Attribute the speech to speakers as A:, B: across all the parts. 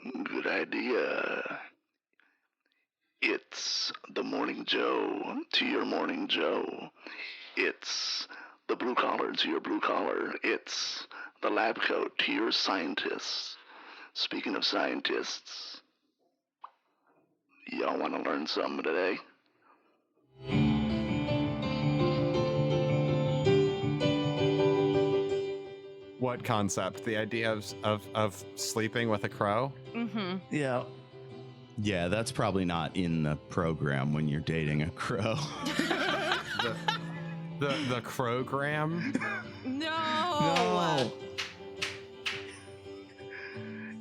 A: Good idea. It's the Morning Joe to your Morning Joe. It's the blue collar to your blue collar. It's the lab coat to your scientists. Speaking of scientists, y'all want to learn something today?
B: What concept? The idea of sleeping with a crow?
C: Mm-hmm.
D: Yeah.
E: Yeah, that's probably not in the program when you're dating a crow.
B: the crowgram?
C: No.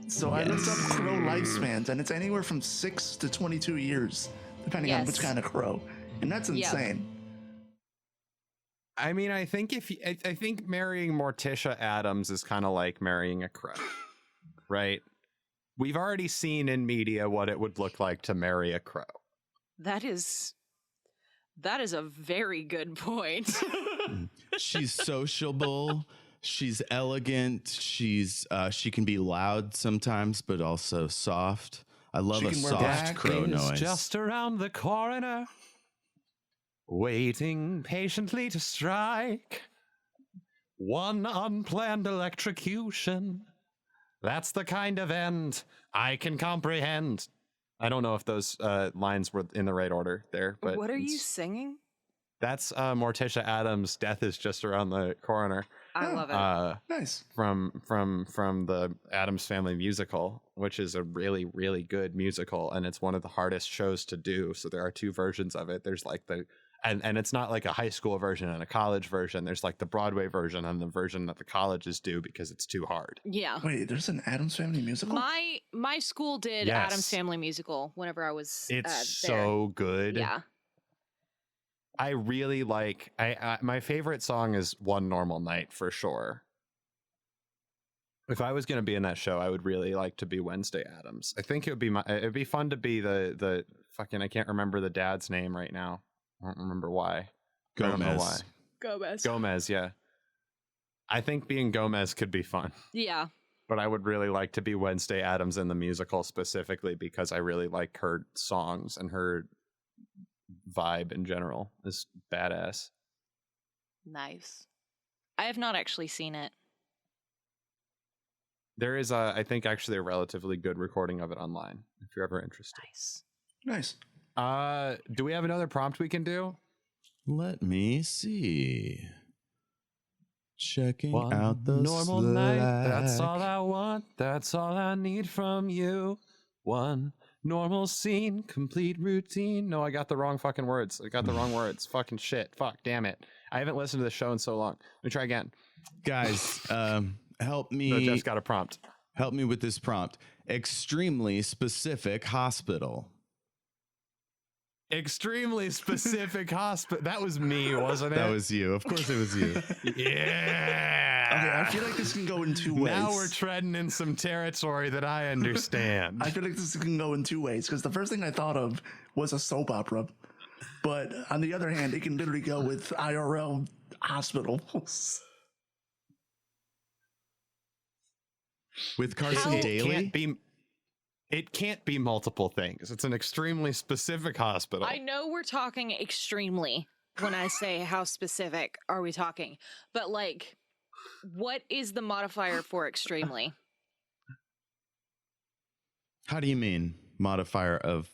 D: So I looked up crow lifespans, and it's anywhere from 6 to 22 years, depending on which kind of crow, and that's insane.
B: I mean, I think I think marrying Morticia Addams is kind of like marrying a crow, right? We've already seen in media what it would look like to marry a crow.
C: That is a very good point.
E: She's sociable. She's elegant. She can be loud sometimes, but also soft. I love a soft crow noise.
B: Just around the corner, waiting patiently to strike. One unplanned electrocution. That's the kind of end I can comprehend. I don't know if those lines were in the right order there, but
C: what are you singing?
B: That's Morticia Addams' "Death Is Just Around the Corner."
C: I love it.
D: Nice.
B: From the Addams Family musical, which is a really, really good musical, and it's one of the hardest shows to do. So there are two versions of it. There's like and it's not like a high school version and a college version. There's like the Broadway version and the version that the colleges do because it's too hard.
C: Yeah.
D: Wait, there's an Addams Family musical?
C: My school did Addams Family musical whenever I was
B: It's
C: there.
B: so good.
C: Yeah.
B: I really like. My favorite song is "One Normal Night" for sure. If I was going to be in that show, I would really like to be Wednesday Addams. I think it'd be fun to be the fucking. I can't remember the dad's name right now. I don't remember why.
E: Gomez.
B: I don't know why.
C: Gomez.
B: Yeah. I think being Gomez could be fun.
C: Yeah.
B: But I would really like to be Wednesday Addams in the musical specifically because I really like her songs and her vibe in general is badass.
C: Nice. I have not actually seen it.
B: There is I think actually a relatively good recording of it online if you're ever interested.
C: Nice.
B: Do we have another prompt we can do?
E: Let me see. Checking
B: One
E: out the
B: normal
E: Slack.
B: night. That's all I want. That's all I need from you. One normal scene, complete routine. No, I got the wrong fucking words. Fucking shit. Fuck, damn it. I haven't listened to the show in so long. Let me try again.
E: Guys, help me.
B: So Jeff's got a prompt.
E: Help me with this prompt. Extremely specific hospital.
B: Extremely specific hospital. That was me, wasn't it?
E: That was you. Of course it was you.
B: Yeah.
D: Okay, I feel like this can go in two ways.
B: Now we're treading in some territory that I understand.
D: I feel like this can go in two ways because the first thing I thought of was a soap opera. But on the other hand, it can literally go with IRL hospitals.
E: With Carson Dailey?
B: It can't be multiple things. It's an extremely specific hospital.
C: I know we're talking extremely when I say how specific are we talking, but like, what is the modifier for extremely?
E: How do you mean modifier of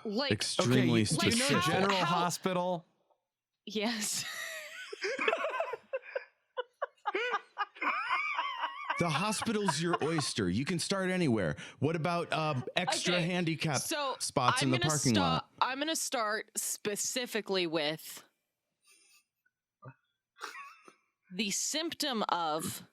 C: like
E: extremely specific?
B: You know General Hospital?
C: Yes.
E: The hospital's your oyster. You can start anywhere. What about extra handicap spots in the parking lot?
C: I'm going to start specifically with the symptom of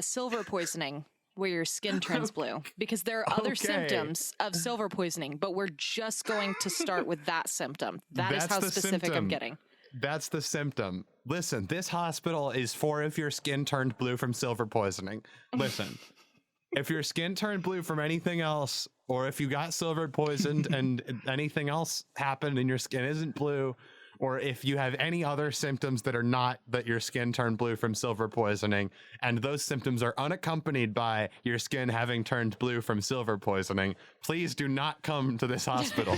C: silver poisoning, where your skin turns blue. Because there are other symptoms of silver poisoning, but we're just going to start with that symptom. That's how specific I'm getting.
B: That's the symptom. Listen, this hospital is for if your skin turned blue from silver poisoning. Listen, if your skin turned blue from anything else, or if you got silver poisoned and anything else happened and your skin isn't blue, or if you have any other symptoms that are not that your skin turned blue from silver poisoning, and those symptoms are unaccompanied by your skin having turned blue from silver poisoning, please do not come to this hospital.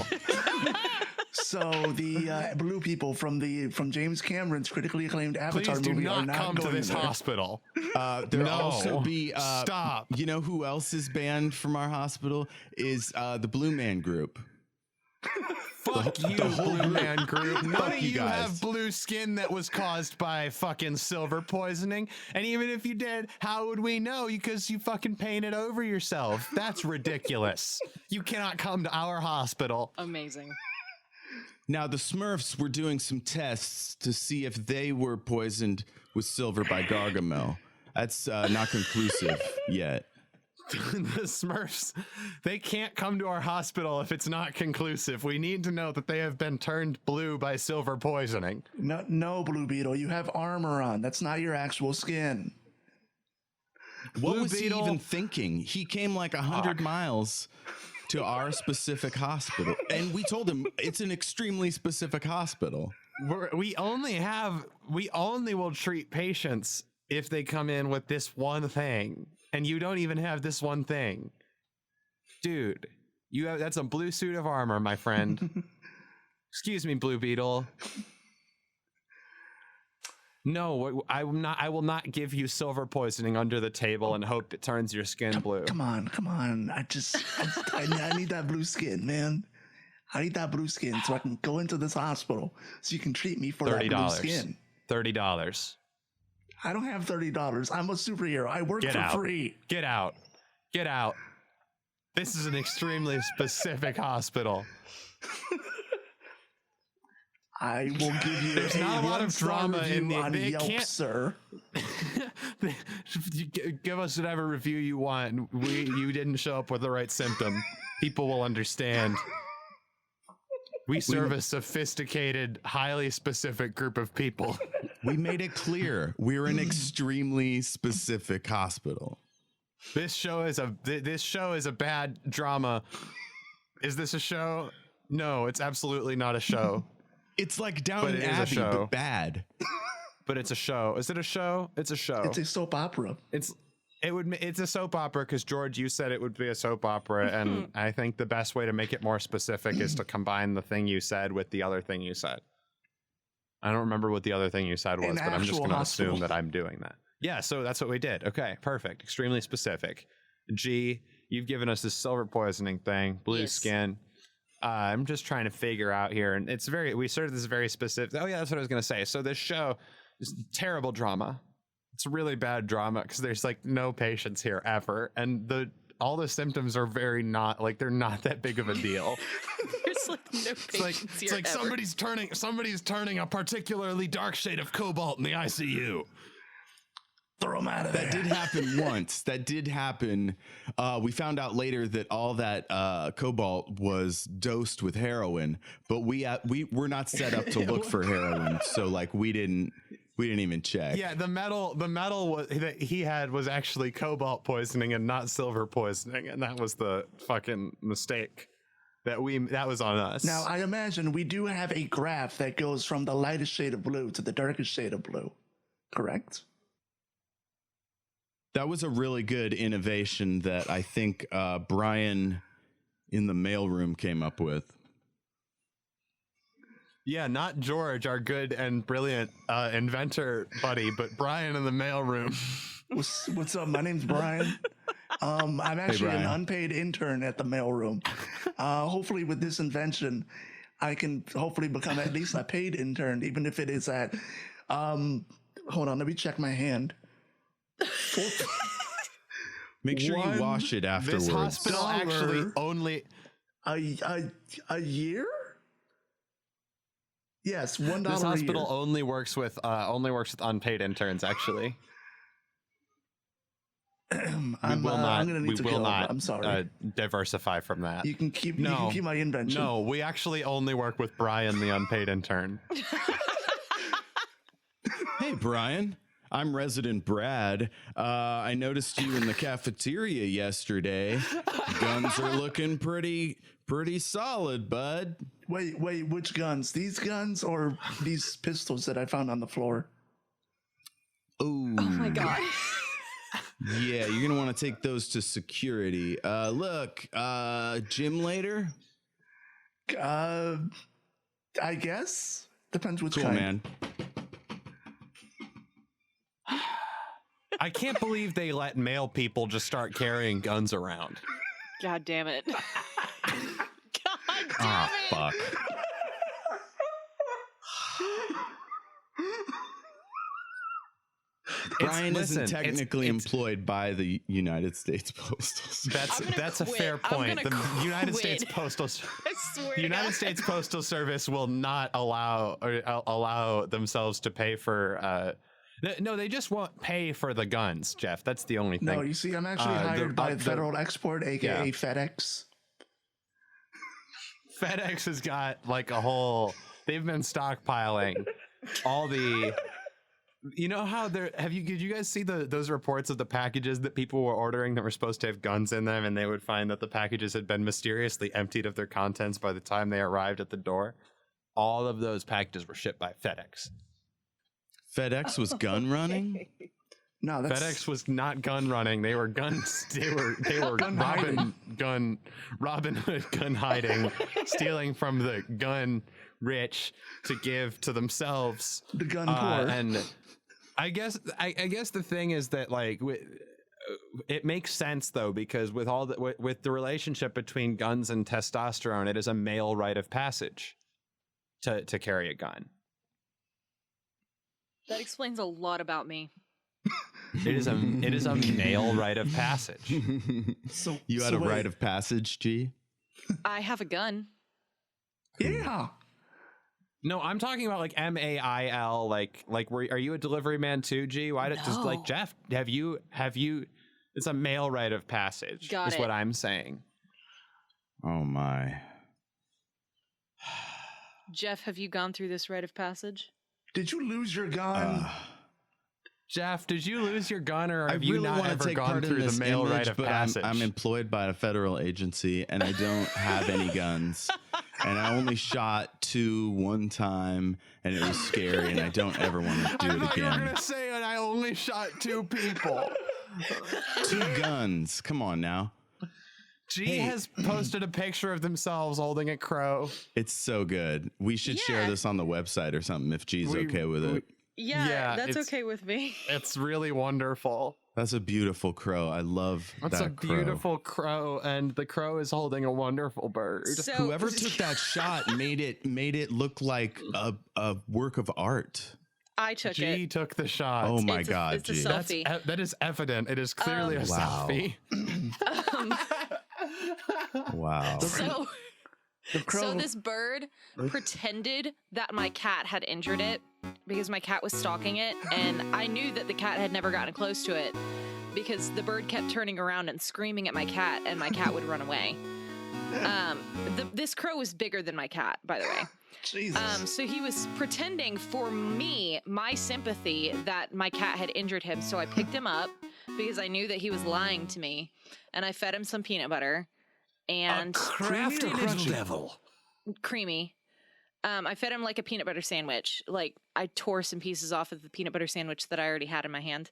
D: So the blue people from James Cameron's critically acclaimed Avatar movie are not
B: come to this
D: there.
B: hospital.
E: There'll also be
B: stop.
E: You know who else is banned from our hospital is the Blue Man Group.
B: Fuck you, Blue Man Group. None of
E: you
B: you
E: guys.
B: have blue skin that was caused by fucking silver poisoning. And even if you did, how would we know? Because you fucking painted over yourself. That's ridiculous. You cannot come to our hospital.
C: Amazing.
E: Now, the Smurfs were doing some tests to see if they were poisoned with silver by Gargamel. That's not conclusive yet.
B: The Smurfs, they can't come to our hospital if it's not conclusive. We need to know that they have been turned blue by silver poisoning.
D: No, Blue Beetle, you have armor on. That's not your actual skin.
E: What
B: Blue
E: was
B: Beetle?
E: he even thinking? He came like 100 miles to our specific hospital, and we told him it's an extremely specific hospital.
B: We only will treat patients if they come in with this one thing. And you don't even have this one thing. Dude, that's a blue suit of armor, my friend. Excuse me, Blue Beetle. No, I will not give you silver poisoning under the table and hope it turns your skin blue.
D: Come on. I need that blue skin, man. I need that blue skin so I can go into this hospital so you can treat me for that blue skin.
B: $30.
D: I don't have $30. I'm a superhero. I work for free.
B: Get out. Get out. This is an extremely specific hospiple.
D: I will give you
B: There's not a lot of drama in
D: on
B: the
D: Yelp, sir.
B: Give us whatever review you want. You didn't show up with the right symptom. People will understand. We serve a sophisticated, highly specific group of people.
E: We made it clear we're an extremely specific hospital.
B: This show is a bad drama. Is this a show? No, it's absolutely not a show.
E: It's like Downton Abbey, but bad.
B: But it's a show. Is it a show? It's a show.
D: It's a soap opera.
B: It's a soap opera because George, you said it would be a soap opera, and I think the best way to make it more specific is to combine the thing you said with the other thing you said. I don't remember what the other thing you said was, but I'm just going to assume that I'm doing that. Yeah, so that's what we did. Okay, perfect. Extremely specific. G, you've given us this silver poisoning thing, blue skin. I'm just trying to figure out here, and we started this very specific. Oh yeah, that's what I was going to say. So this show is terrible drama. It's really bad drama because there's like no patience here ever, and all the symptoms are very they're not that big of a deal.
C: There's like no patience
B: it's like
C: ever.
B: somebody's turning a particularly dark shade of cobalt in the ICU.
D: Throw them out of there.
E: That did happen once. That did happen. We found out later that all that cobalt was dosed with heroin, but we were not set up to look for heroin, so like we didn't even check.
B: Yeah, the metal that he had was actually cobalt poisoning and not silver poisoning, and that was the fucking mistake that was on us.
D: Now, I imagine we do have a graph that goes from the lightest shade of blue to the darkest shade of blue, correct?
E: That was a really good innovation that I think Brian in the mailroom came up with.
B: Yeah, not George, our good and brilliant inventor buddy, but Brian in the mailroom.
D: What's up? My name's Brian. I'm actually an unpaid intern at the mailroom. Hopefully with this invention, I can hopefully become at least a paid intern, even if it is at, hold on, let me check my hand.
E: Make sure you wash it afterwards.
B: This hospital actually only
D: a year? Yes, $1
B: This hospital
D: a year.
B: only works with unpaid interns. Actually,
D: I'm gonna need to go. I'm sorry.
B: Diversify from that.
D: You can keep my invention.
B: No, we actually only work with Brian, the unpaid intern.
E: Hey, Brian. I'm resident Brad. I noticed you in the cafeteria yesterday. Guns are looking pretty Pretty solid, bud.
D: Wait, which guns? These guns or these pistols that I found on the floor?
E: Ooh.
C: Oh my god.
E: Yeah, you're gonna want to take those to security. Look, gym later.
D: I guess depends which
E: Cool,
D: kind.
E: man.
B: I can't believe they let male people just start carrying guns around.
C: God damn it. God damn
E: Ah,
C: it.
E: fuck. Brian isn't technically employed by the United States Postal Service.
B: That's a fair point. The United States Postal States Postal Service will not allow themselves to pay for. No, they just won't pay for the guns, Jeff. That's the only thing.
D: No, you see, I'm actually hired by Federal Export, aka FedEx.
B: FedEx has got like a whole. They've been stockpiling all the. You know how there did you guys see those reports of the packages that people were ordering that were supposed to have guns in them, and they would find that the packages had been mysteriously emptied of their contents by the time they arrived at the door? All of those packages were shipped by FedEx.
E: FedEx was gun running?
D: No,
B: FedEx was not gun running. They were guns. They were Robin Hood gun hiding, stealing from the gun rich to give to themselves.
D: The gun poor.
B: And I guess the thing is that like it makes sense though, because with the relationship between guns and testosterone, it is a male rite of passage to carry a gun.
C: That explains a lot about me.
B: It is a male rite of passage.
D: So
E: you had a rite of passage, G?
C: I have a gun.
D: Yeah.
B: No, I'm talking about like MAIL, like are you a delivery man too, G? Why did just like Jeff? Have you? It's a male rite of passage.
C: Got
B: is
C: it.
B: what I'm saying.
E: Oh my.
C: Jeff, have you gone through this rite of passage?
D: Did you lose your gun?
B: Jeff, did you lose your gun, or have
E: I
B: you
E: really
B: not
E: want to
B: ever
E: take
B: gone
E: part in
B: through
E: this
B: the male
E: image,
B: rite of
E: but
B: passage?
E: I'm employed by a federal agency, and I don't have any guns. And I only shot 2 one time, and it was scary, and I don't ever want to do
B: I
E: it
B: thought you were
E: again.
B: gonna say, and I only shot 2 people.
E: 2 guns. Come on now.
B: G has posted a picture of themselves holding a crow.
E: It's so good. We should share this on the website or something if G's okay with it.
C: Yeah, that's okay with me.
B: It's really wonderful.
E: That's a beautiful crow. I love
B: That's
E: that
B: a beautiful crow, and the crow is holding a wonderful bird.
C: So,
E: whoever took that shot made it look like a work of art.
C: I took
B: G
C: it.
B: took the shot.
E: Oh my God,
C: it's a
E: G.
C: selfie.
B: That is evident. It is clearly a selfie.
E: Wow.
C: So
D: crow.
C: this bird pretended that my cat had injured it because my cat was stalking it, and I knew that the cat had never gotten close to it because the bird kept turning around and screaming at my cat, and my cat would run away. This crow was bigger than my cat, by the way.
D: Jesus.
C: So he was pretending for me, my sympathy, that my cat had injured him. So I picked him up because I knew that he was lying to me, and I fed him some peanut butter and
B: Crafty little devil.
C: creamy. I fed him like a peanut butter sandwich. Like I tore some pieces off of the peanut butter sandwich that I already had in my hand.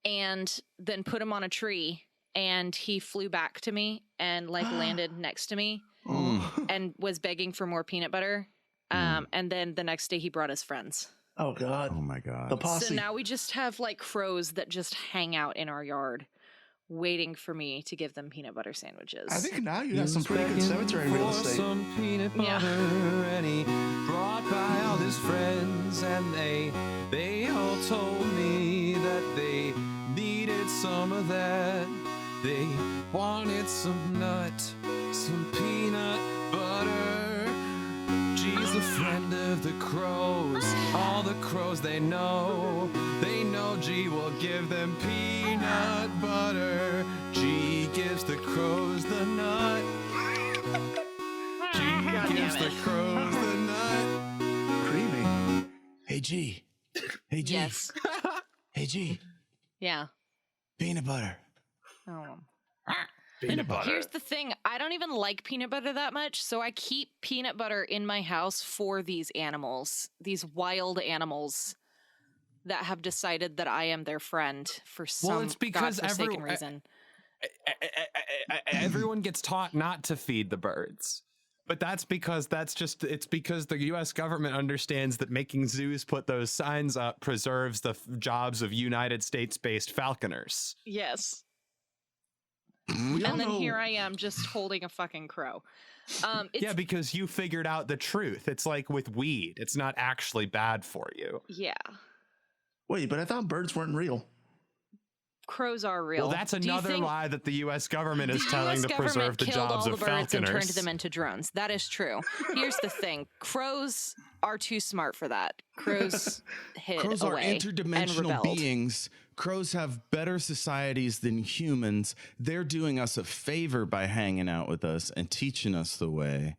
C: And then put him on a tree, and he flew back to me and like landed next to me and was begging for more peanut butter. And then the next day he brought his friends.
D: Oh God.
E: Oh my God.
D: The posse.
C: So now we just have like crows that just hang out in our yard waiting for me to give them peanut butter sandwiches.
D: I think now you have some pretty good cemetery real estate.
B: Some peanut butter, and he brought by all his friends, and they all told me that they needed some of that. They wanted some nut, some peanut butter. G's a friend of the crows. All the crows they know G will give them peanut butter. G gives the crows the nut. G gives the crows the nut.
D: Creamy.
E: Hey G. Hey G.
C: Yes.
E: Hey G.
C: Yeah.
E: Peanut butter.
C: Oh.
B: Peanut butter.
C: Here's the thing. I don't even like peanut butter that much, so I keep peanut butter in my house for these animals, these wild animals that have decided that I am their friend for some godforsaken reason.
B: Everyone gets taught not to feed the birds. But it's because the U.S. government understands that making zoos put those signs up preserves the jobs of United States-based falconers.
C: Yes. And then here I am just holding a fucking crow.
B: Yeah, because you figured out the truth. It's like with weed. It's not actually bad for you.
C: Yeah.
D: Wait, but I thought birds weren't real.
C: Crows are real.
B: Well, that's another lie that the U.S. government is telling to preserve the jobs of falconers.
C: And turned them into drones. That is true. Here's the thing: crows are too smart for that. Crows hid
E: Crows
C: away
E: are interdimensional beings. Crows have better societies than humans. They're doing us a favor by hanging out with us and teaching us the way.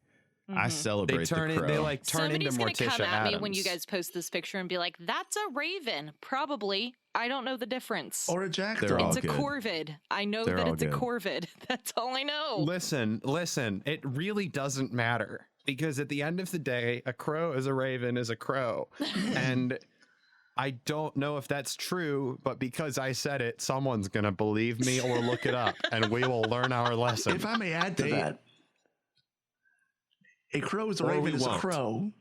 E: I celebrate the crow.
B: They like turn into Morticia Adams.
C: Somebody's gonna come at me when you guys post this picture and be like, "That's a raven." Probably. I don't know the difference.
D: Or a jackdaw.
C: It's a corvid. I know that it's a corvid. That's all I know.
B: Listen. It really doesn't matter because at the end of the day, a crow is a raven is a crow. And I don't know if that's true, but because I said it, someone's going to believe me or look it up and we will learn our lesson.
D: If I may add to that, a crow is a raven is a crow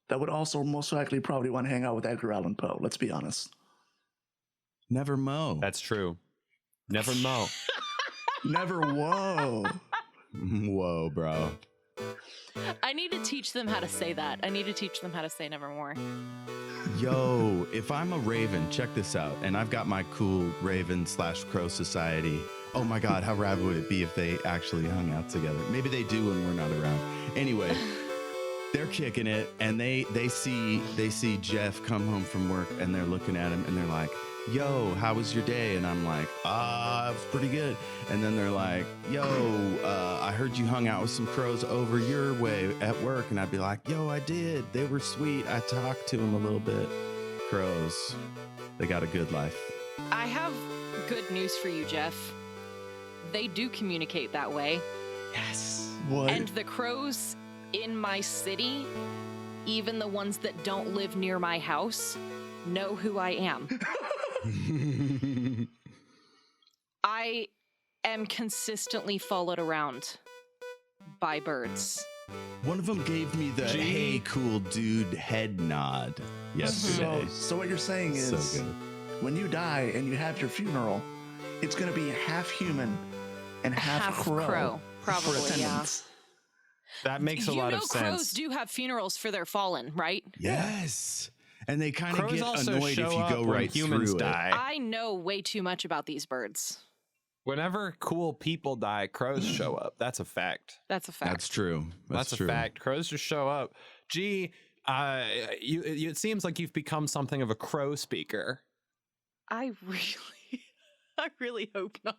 D: that would also most likely probably want to hang out with Edgar Allan Poe. Let's be honest.
E: Never mow.
B: That's true. Never mow.
D: Never whoa.
E: Whoa, bro.
C: I need to teach them how to say that. I need to teach them how to say nevermore.
E: Yo, if I'm a raven, check this out. And I've got my cool raven/crow society. Oh my God, how rad would it be if they actually hung out together? Maybe they do when we're not around. Anyway, they're kicking it and they see Jeff come home from work and they're looking at him and they're like, yo, how was your day? And I'm like, it was pretty good. And then they're like, yo, I heard you hung out with some crows over your way at work. And I'd be like, yo, I did. They were sweet. I talked to them a little bit. Crows, they got a good life.
C: I have good news for you, Jeff. They do communicate that way.
E: Yes.
D: What?
C: And the crows in my city, even the ones that don't live near my house, know who I am. I am consistently followed around by birds.
E: One of them gave me the hey, cool dude head nod yesterday.
D: So what you're saying is,
E: So good.
D: when you die and you have your funeral, it's going to be half human and half crow.
C: Probably,
D: for attendance.
B: That makes a lot of sense.
C: Crows do have funerals for their fallen, right?
E: Yes. And they kind of
B: Crows
E: get
B: also
E: annoyed if
B: show
E: you
B: up
E: go
B: when
E: right
B: humans
E: through
B: die.
C: I know way too much about these birds.
B: Whenever cool people die, crows show up. That's a fact.
C: That's a fact.
E: That's true.
B: That's
E: true.
B: a fact. Crows just show up. Gee, it seems like you've become something of a crow speaker.
C: I really hope not.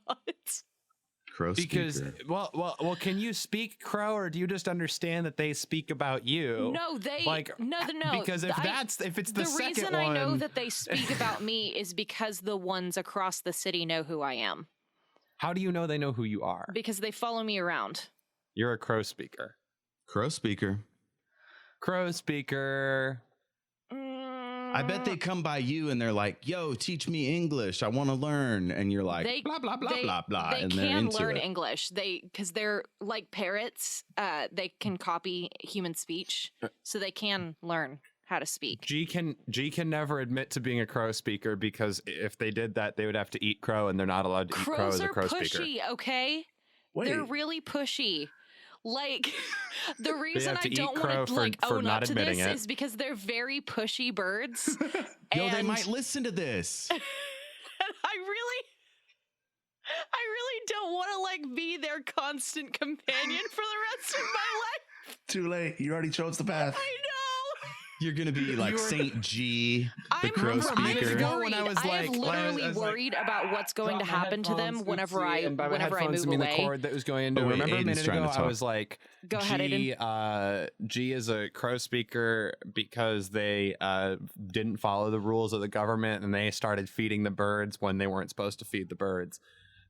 E: Crow
B: Because
E: speaker.
B: well, can you speak crow, or do you just understand that they speak about you?
C: No, they no.
B: Because if it's the second
C: reason
B: one,
C: I know that they speak about me is because the ones across the city know who I am.
B: How do you know they know who you are?
C: Because they follow me around.
B: You're a crow speaker.
E: Crow speaker.
B: Crow speaker.
E: I bet they come by you and they're like, yo, teach me English. I want to learn. And you're like, blah, blah, blah, blah, blah.
C: They
E: and
C: can learn English. Because they're like parrots. They can copy human speech. So they can learn how to speak.
B: G can never admit to being a crow speaker because if they did that, they would have to eat crow, and they're not allowed to eat crow as a crow speaker.
C: Crows are pushy, okay?
D: Wait.
C: They're really pushy. Like, the reason
B: to
C: I
B: eat
C: don't
B: crow
C: want to like
B: for
C: own
B: not
C: up to this
B: admitting it.
C: is because they're very pushy birds.
E: Yo, they
C: and
E: might listen to this.
C: I really don't want to like be their constant companion for the rest of my life.
D: Too late. You already chose the path.
C: I know.
E: You're going to be like Saint G, the crow
C: I'm
E: speaker.
C: worried. I have literally worried about what's going to happen to them whenever I move
B: the cord
C: away.
B: that was going into.
E: Oh, wait,
B: Remember a
E: Aiden's
B: minute
E: trying
B: ago,
E: to talk.
B: I was like,
C: Go ahead, Aiden.
B: G is a crow speaker because they didn't follow the rules of the government and they started feeding the birds when they weren't supposed to feed the birds.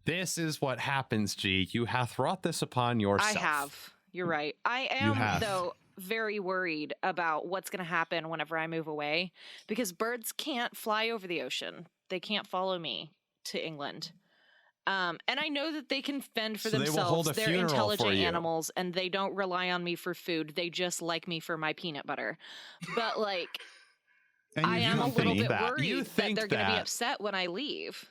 B: This is what happens, G. You hath wrought this upon yourself.
C: I have. You're right. I am, though, very worried about what's going to happen whenever I move away, because birds can't fly over the ocean. They can't follow me to England. And I know that they can fend for themselves. They're intelligent animals, and they don't rely on me for food. They just like me for my peanut butter. But, like, I am a little bit worried that they're going to be upset when I leave.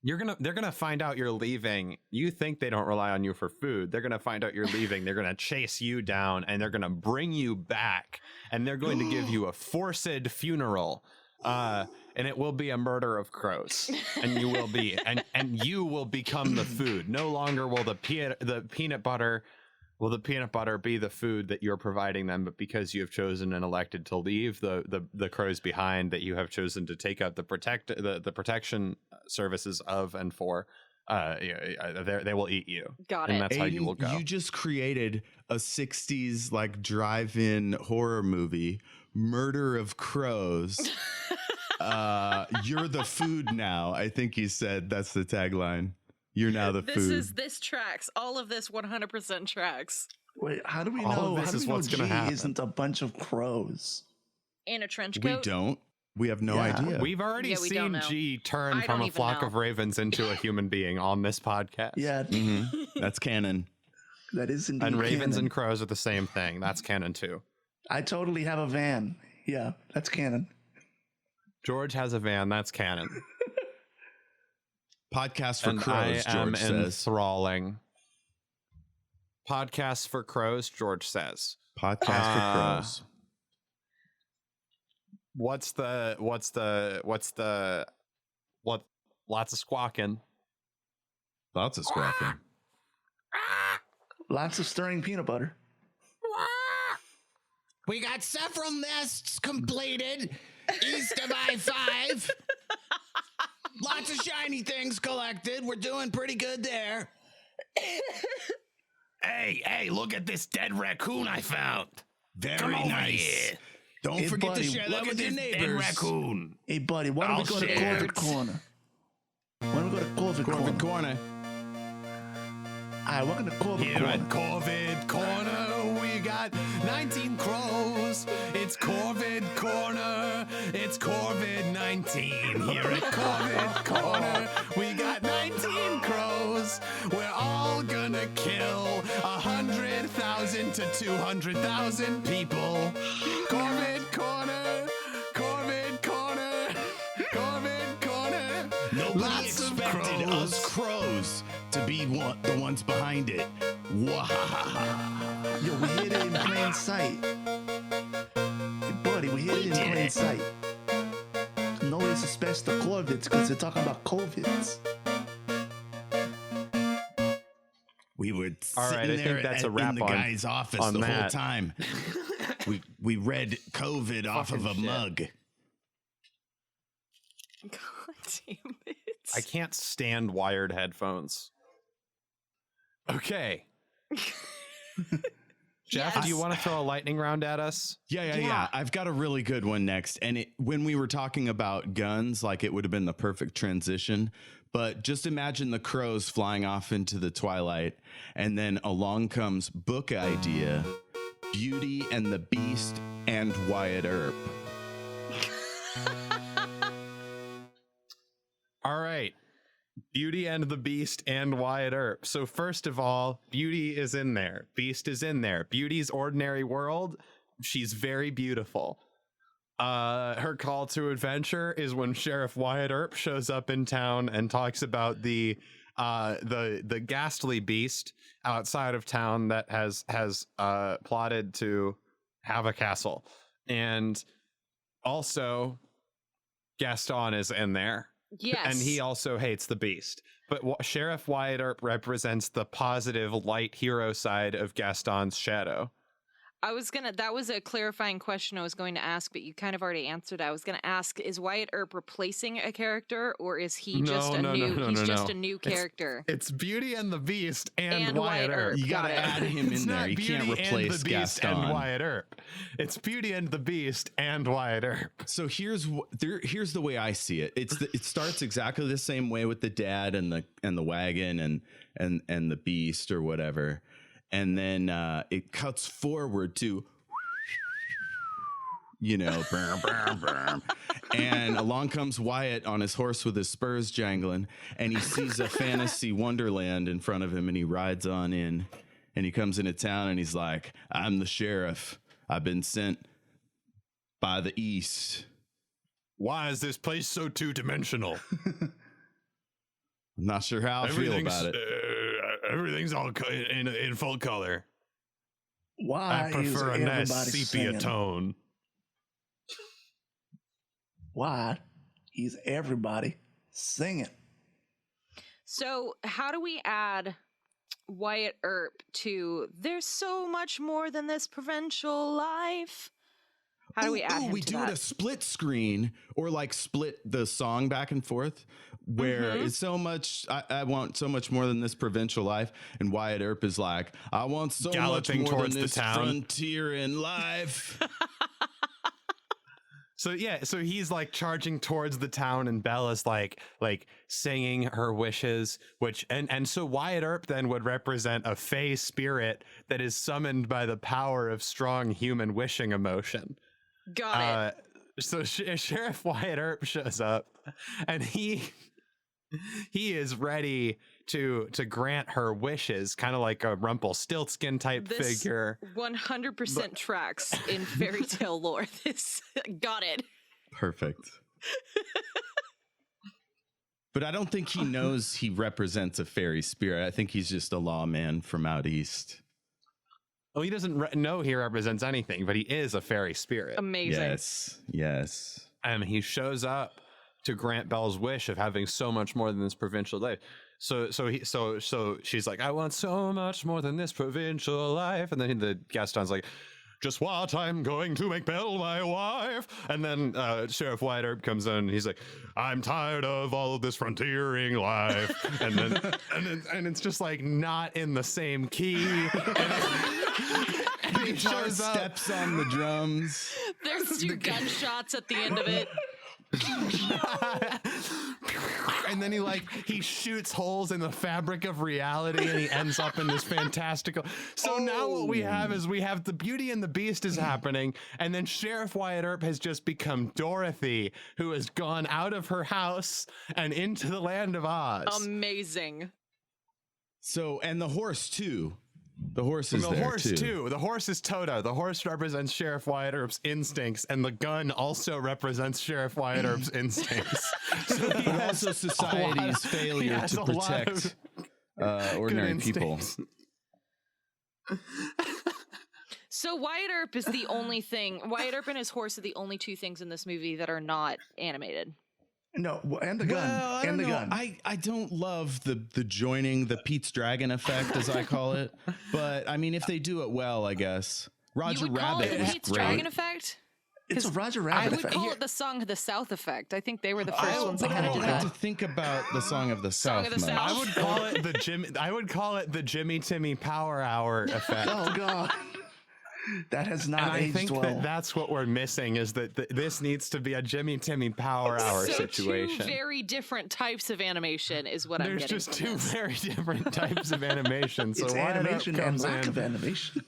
B: They're gonna find out you're leaving. You think they don't rely on you for food. They're gonna find out you're leaving. They're gonna chase you down, and they're gonna bring you back, and they're going to give you a forced funeral. And it will be a murder of crows, and you will be, and you will become the food. No longer will the peanut butter be the food that you're providing them, but because you have chosen and elected to leave the crows behind, that you have chosen to take out the protection services of and for, they will eat you.
C: Got it.
B: And that's
E: Aiden,
B: how you will go.
E: You just created a 60s like drive-in horror movie, Murder of Crows. You're the food now. I think you said that's the tagline. You're now the food.
C: This tracks. All of this 100% tracks.
D: Wait, how do we
B: All
D: know?
B: of this
D: How do
B: is
D: we know
B: what's
D: G
B: gonna happen.
D: isn't a bunch of crows?
C: In a trench
E: We
C: coat.
E: don't. We have no
D: Yeah.
E: idea.
B: We've already
C: Yeah, we don't
B: seen
C: know.
B: G turn
C: I
B: from
C: don't
B: a
C: even
B: flock
C: know.
B: of ravens into a human being on this podcast.
D: Yeah,
E: That's canon.
D: that is indeed
B: And ravens
D: canon.
B: and crows are the same thing. That's canon too.
D: I totally have a van. Yeah, that's canon.
B: George has a van. That's canon.
E: Podcast for
B: And
E: crows,
B: I am
E: George says.
B: enthralling. Podcast for crows, George says.
E: Podcast for crows.
B: Lots of squawking.
E: Lots of squawking.
D: Lots of stirring peanut butter.
E: We got several nests completed east of I-5. Lots of shiny things collected. We're doing pretty good there.
B: Hey, look at this dead raccoon I found.
E: Very nice. Don't
D: Hey,
E: forget
D: buddy,
E: to share that
B: Look
E: with
B: at
E: your
B: this dead
E: neighbors.
B: raccoon.
D: Hey, buddy, why don't we go to
B: share
D: COVID
B: it.
D: Corner? Why don't we go to COVID Corner?
E: Corvid Corner.
D: All right, welcome to COVID
B: Here
D: Corner.
B: at Corvid Corner, we got 19 crows. It's Corvid Corner. It's COVID-19. Here at Corvid Corner, we got 19 crows. We're all gonna kill 100,000 to 200,000 people. Corvid Corner. Corvid Corner. Corvid Corner.
E: Nobody
B: Lots of
E: expected
B: crows.
E: us crows to be the ones behind it. Wahahaha.
D: Yo, we hid it in plain sight. Hey, buddy, we hid it in plain sight. Nobody suspects the COVIDs because they're talking about COVIDs.
E: We were
B: All right,
E: sitting
B: I
E: there
B: think that's a
E: in
B: wrap
E: the
B: on-
E: guy's office
B: on
E: the whole
B: that.
E: time. we read COVID off of a
B: Fucking shit.
E: mug.
C: God damn it.
B: I can't stand wired headphones. Okay. Jeff, do you want to throw a lightning round at us?
E: Yeah. I've got a really good one next. And when we were talking about guns, like it would have been the perfect transition. But just imagine the crows flying off into the twilight. And then along comes book idea, Beauty and the Beast and Wyatt Earp.
B: All right. Beauty and the Beast and Wyatt Earp. So first of all, Beauty is in there. Beast is in there. Beauty's ordinary world. She's very beautiful. Her call to adventure is when Sheriff Wyatt Earp shows up in town and talks about the ghastly beast outside of town that has plotted to have a castle. And also Gaston is in there.
C: Yes.
B: And he also hates the beast. But Sheriff Wyatt Earp represents the positive light hero side of Gaston's shadow.
C: That was a clarifying question I was going to ask, but you kind of already answered. I was going to ask, is Wyatt Earp replacing a character, or is he just a new character?
B: It's Beauty and the Beast and Wyatt Earp.
E: You got to add him in there. You can't replace Gaston.
B: And Wyatt Earp. It's Beauty and the Beast and Wyatt Earp.
E: So here's the way I see it. It starts exactly the same way with the dad and the wagon and the beast or whatever. And then it cuts forward to, burm, burm, burm. And along comes Wyatt on his horse with his spurs jangling, and he sees a fantasy wonderland in front of him, and he rides on in, and he comes into town, and he's like, I'm the sheriff. I've been sent by the East.
B: Why is this place so two-dimensional?
E: I'm not sure how I feel about it.
B: Everything's all in full color.
D: Why
B: I prefer a nice sepia tone.
D: Why is everybody singing?
C: So how do we add Wyatt Earp to there's so much more than this provincial life? How do we add him
E: we
C: to
E: do
C: that?
E: it a split screen or like split the song back and forth where it's so much I want so much more than this provincial life, and Wyatt Earp is like, I want so
B: galloping
E: much more
B: towards
E: than this
B: the town.
E: frontier in life.
B: So he's like charging towards the town, and Bella's like singing her wishes, which and so Wyatt Earp then would represent a fey spirit that is summoned by the power of strong human wishing emotion.
C: Got it.
B: So Sheriff Wyatt Earp shows up, and he is ready to grant her wishes, kind of like a Rumpelstiltskin type figure.
C: 100% tracks in fairy tale lore. This got it.
E: Perfect. But I don't think he knows he represents a fairy spirit. I think he's just a lawman from out east.
B: Well, he doesn't know he represents anything, but he is a fairy spirit.
C: Amazing.
E: Yes.
B: And he shows up to grant Belle's wish of having so much more than this provincial life. So she's like, I want so much more than this provincial life. And then the Gaston's like, just what I'm going to make Belle my wife. And then Sheriff Wyatt Earp comes in, and he's like, I'm tired of all of this frontiering life. and it's just like not in the same key. And he shows up,
E: steps on the drums.
C: There's 2 gunshots at the end of it.
B: And then he shoots holes in the fabric of reality, and he ends up in this fantastical. So now what we have is the Beauty and the Beast is happening, and then Sheriff Wyatt Earp has just become Dorothy, who has gone out of her house and into the land of Oz.
C: Amazing.
E: So, and the horse too. The horse is there too.
B: The horse is Toto. The horse represents Sheriff Wyatt Earp's instincts, and the gun also represents Sheriff Wyatt Earp's instincts. So he has
E: also society's failure to protect ordinary people.
C: So Wyatt Earp is the only thing. Wyatt Earp and his horse are the only 2 things in this movie that are not animated.
D: No, and the gun.
E: Well, I don't know. I don't love the joining, the Pete's Dragon effect, as I call it. But I mean, if they do it well, I guess. Roger Rabbit
C: was Pete's
E: great.
C: Dragon effect?
D: It's a Roger Rabbit
C: I would
D: effect.
C: call it the Song of the South effect. I think they were the first ones that
E: I
C: kind of
E: don't
C: did
E: like
C: that.
E: to think about the Song of the South.
C: of the
E: much.
C: South.
B: I would call it the Jimmy Timmy Power Hour effect.
D: Oh God, that has not
B: And I
D: aged
B: think
D: well.
B: that's what we're missing, is that this needs to be a Jimmy Timmy Power Hour situation.
C: 2 very different types of animation is what I'm
B: There's
C: getting.
B: just
C: from
B: 2
C: this.
B: very different types of animation. So
D: It's
B: Wyatt Earp
D: animation and
B: comes
D: lack
B: in,
D: of animation.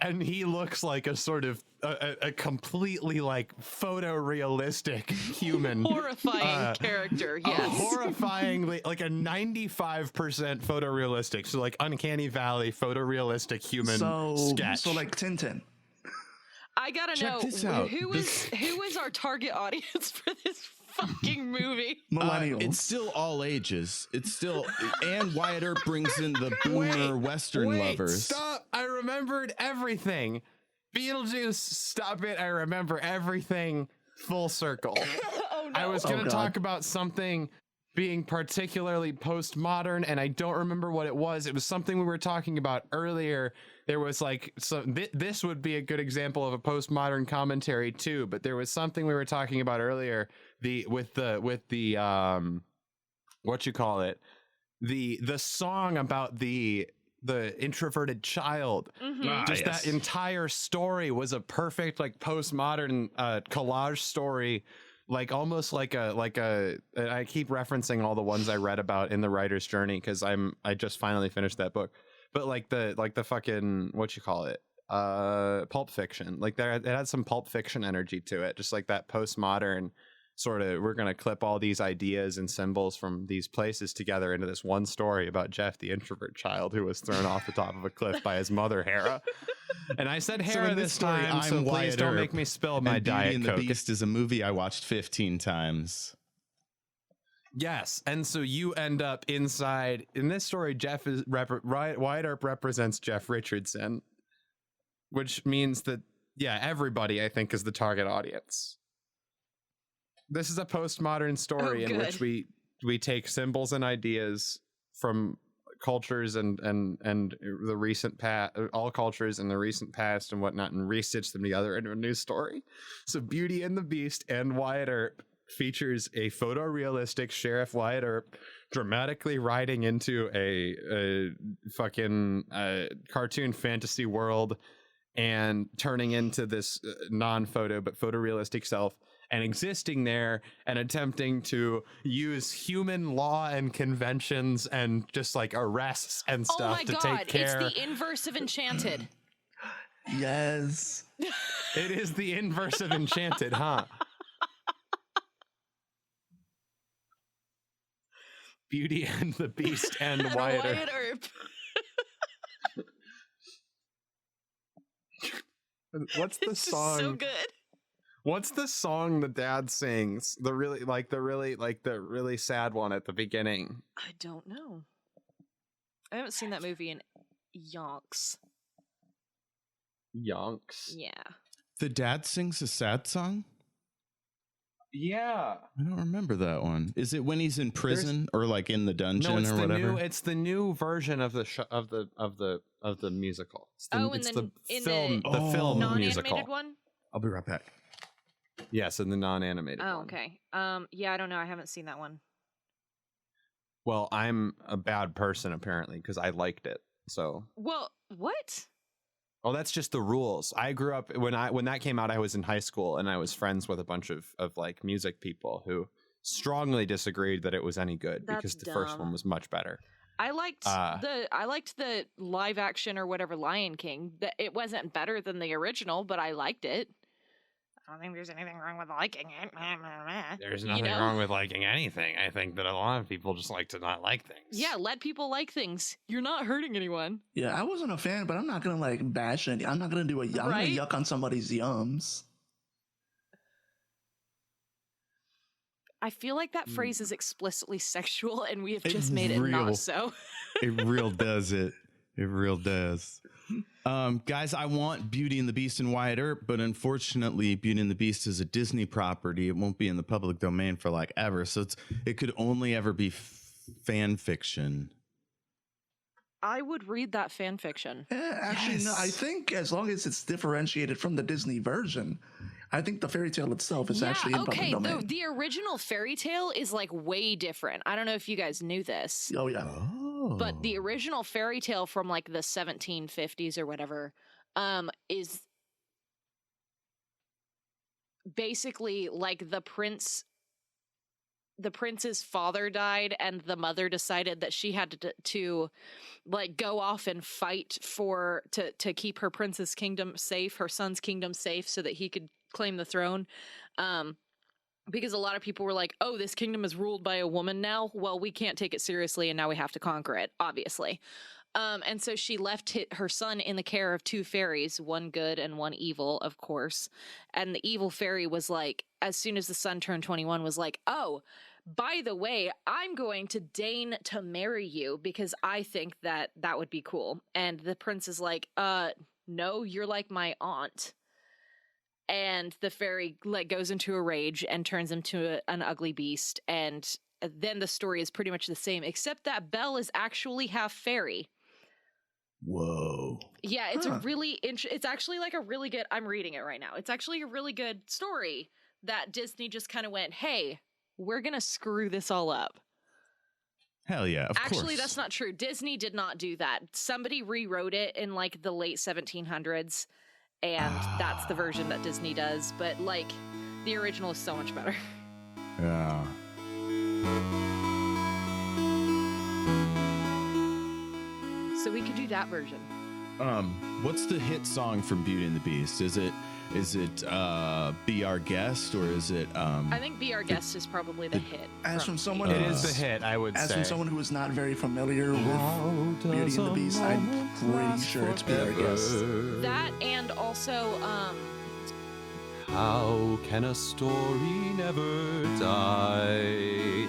B: and he looks like a sort of a completely like photorealistic human.
C: Horrifying character, yes.
B: Horrifyingly, like a 95% photorealistic, so like Uncanny Valley photorealistic human sketch.
D: So like Tintin.
C: I gotta
E: Check
C: know
E: this out.
C: who is our target audience for this fucking movie?
D: Millennials.
E: It's still all ages. It's still, and Wyatt Earp brings in the boomer Western lovers.
B: Stop! I remembered everything. Beetlejuice, stop it. I remember everything full circle.
C: Oh no.
B: I was going to
D: God.
B: talk about something being particularly postmodern, and I don't remember what it was. It was something we were talking about earlier. There was like, so this would be a good example of a postmodern commentary too, but there was something we were talking about earlier, with the what you call it, the song about the introverted child. Just that entire story was a perfect like postmodern collage story, like almost like a I keep referencing all the ones I read about in the writer's journey because I just finally finished that book, but like the fucking, what you call it, Pulp Fiction, like it had some Pulp Fiction energy to it, just like that postmodern sort of, we're going to clip all these ideas and symbols from these places together into this one story about Jeff, the introvert child who was thrown off the top of a cliff by his mother, Hera. And I said Hera
E: in
B: this
E: story,
B: time, so please
E: Wyatt
B: don't
E: Earp,
B: make me spill my
E: and Beauty
B: Diet
E: and
B: Coke.
E: the Beast is a movie I watched 15 times.
B: Yes, and so you end up inside, in this story, Wyatt Earp represents Jeff Richardson, which means that, yeah, everybody, I think, is the target audience. This is a postmodern story in which we take symbols and ideas from cultures and the recent past, all cultures in the recent past and whatnot, and restitch them together into a new story. So Beauty and the Beast and Wyatt Earp features a photorealistic Sheriff Wyatt Earp dramatically riding into a fucking cartoon fantasy world and turning into this non-photo but photorealistic self, and existing there and attempting to use human law and conventions and just like arrests and stuff to take care.
C: It's the inverse of Enchanted.
D: Yes.
B: It is the inverse of Enchanted, huh? Beauty and the Beast and Wyatt Earp. What's the song?
C: So good.
B: What's the song the dad sings? The really sad one at the beginning.
C: I don't know. I haven't seen that movie in yonks.
B: Yonks.
C: Yeah.
E: The dad sings a sad song?
B: Yeah.
E: I don't remember that one. Is it when he's in prison or like in the dungeon or whatever?
B: It's the new version of the musical. It's the film musical.
C: One?
E: I'll be right back.
B: Yes, in the non-animated one.
C: Oh, okay. Yeah, I don't know. I haven't seen that one.
B: Well, I'm a bad person apparently because I liked it. So.
C: Well, what?
B: Oh, that's just the rules. I grew up when that came out, I was in high school and I was friends with a bunch of like music people who strongly disagreed that it was any good because the first one was much better.
C: I liked the live action or whatever Lion King. It wasn't better than the original, but I liked it. I don't think there's anything wrong with liking it.
B: There's nothing wrong with liking anything. I think that a lot of people just like to not like things.
C: Yeah, let people like things. You're not hurting anyone.
D: Yeah, I wasn't a fan, but I'm not gonna like bash any. I'm not gonna do I'm gonna yuck on somebody's yums.
C: I feel like that phrase is explicitly sexual, and we have just made it not so.
E: It real does it. It real does. Guys, I want Beauty and the Beast and Wyatt Earp, but unfortunately, Beauty and the Beast is a Disney property. It won't be in the public domain for like ever, so it could only ever be fan fiction.
C: I would read that fan fiction.
D: Yeah, actually, no. I think as long as it's differentiated from the Disney version, I think the fairy tale itself is actually in public domain.
C: The original fairy tale is like way different. I don't know if you guys knew this.
D: Oh yeah.
C: But the original fairy tale from like the 1750s or whatever is basically like the prince's father died and the mother decided that she had to like go off and fight to keep her prince's kingdom safe, her son's kingdom safe, so that he could claim the throne. Because a lot of people were like, oh, this kingdom is ruled by a woman now. Well, we can't take it seriously, and now we have to conquer it, obviously. And so she left her son in the care of two fairies, one good and one evil, of course. And the evil fairy was like, as soon as the son turned 21, was like, oh, by the way, I'm going to deign to marry you because I think that would be cool. And the prince is like, no, you're like my aunt. and the fairy like goes into a rage and turns him to an ugly beast, and then the story is pretty much the same, except that Belle is actually half fairy.
E: Whoa.
C: Yeah, it's a really it's actually like a really good, I'm reading it right now. It's actually a really good story that Disney just kind of went, hey, we're going to screw this all up.
E: Hell yeah, of course.
C: Actually, that's not true. Disney did not do that. Somebody rewrote it in like the late 1700s, and that's the version that Disney does. But like, the original is so much better.
E: Yeah.
C: So we could do that version.
E: What's the hit song from Beauty and the Beast? Is it Be Our Guest, or is it
C: I think Be Our Guest is probably the hit.
D: As from someone
B: It is the hit, I would say.
D: As from someone who is not very familiar with Beauty and the Beast, I'm pretty sure it's Be Our Guest.
C: That, and also
B: How can a story never die?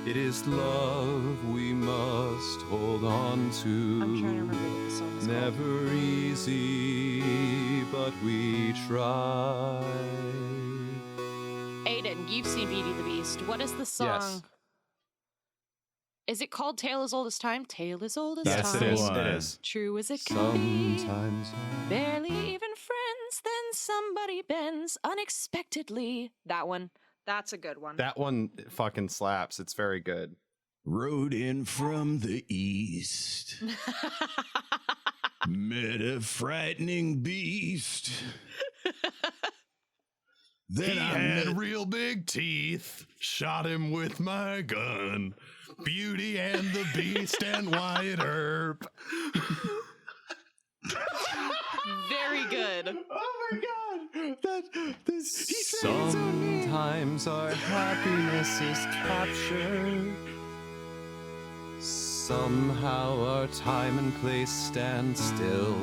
B: It is love we must hold on to.
C: I'm trying to remember what the song is
B: Never easy, but we try.
C: Aiden, you've seen Beauty and the Beast. What is the song?
B: Yes.
C: Is it called Tale as Old as Time? Tale as Old as
B: Yes,
C: Time.
B: it is. It is.
C: True as it can be.
B: Sometimes.
C: Barely even friends, then somebody bends unexpectedly. That one. That's a good one.
B: That one fucking slaps. It's very good.
E: Rode in from the east, met a frightening beast. Then
B: He
E: I
B: had
E: met
B: real big teeth. Shot him with my gun. Beauty and the Beast and Wyatt Earp.
C: Very good.
E: Oh my god! He said it so neat.
B: Sometimes our happiness is captured. Somehow our time and place stand still.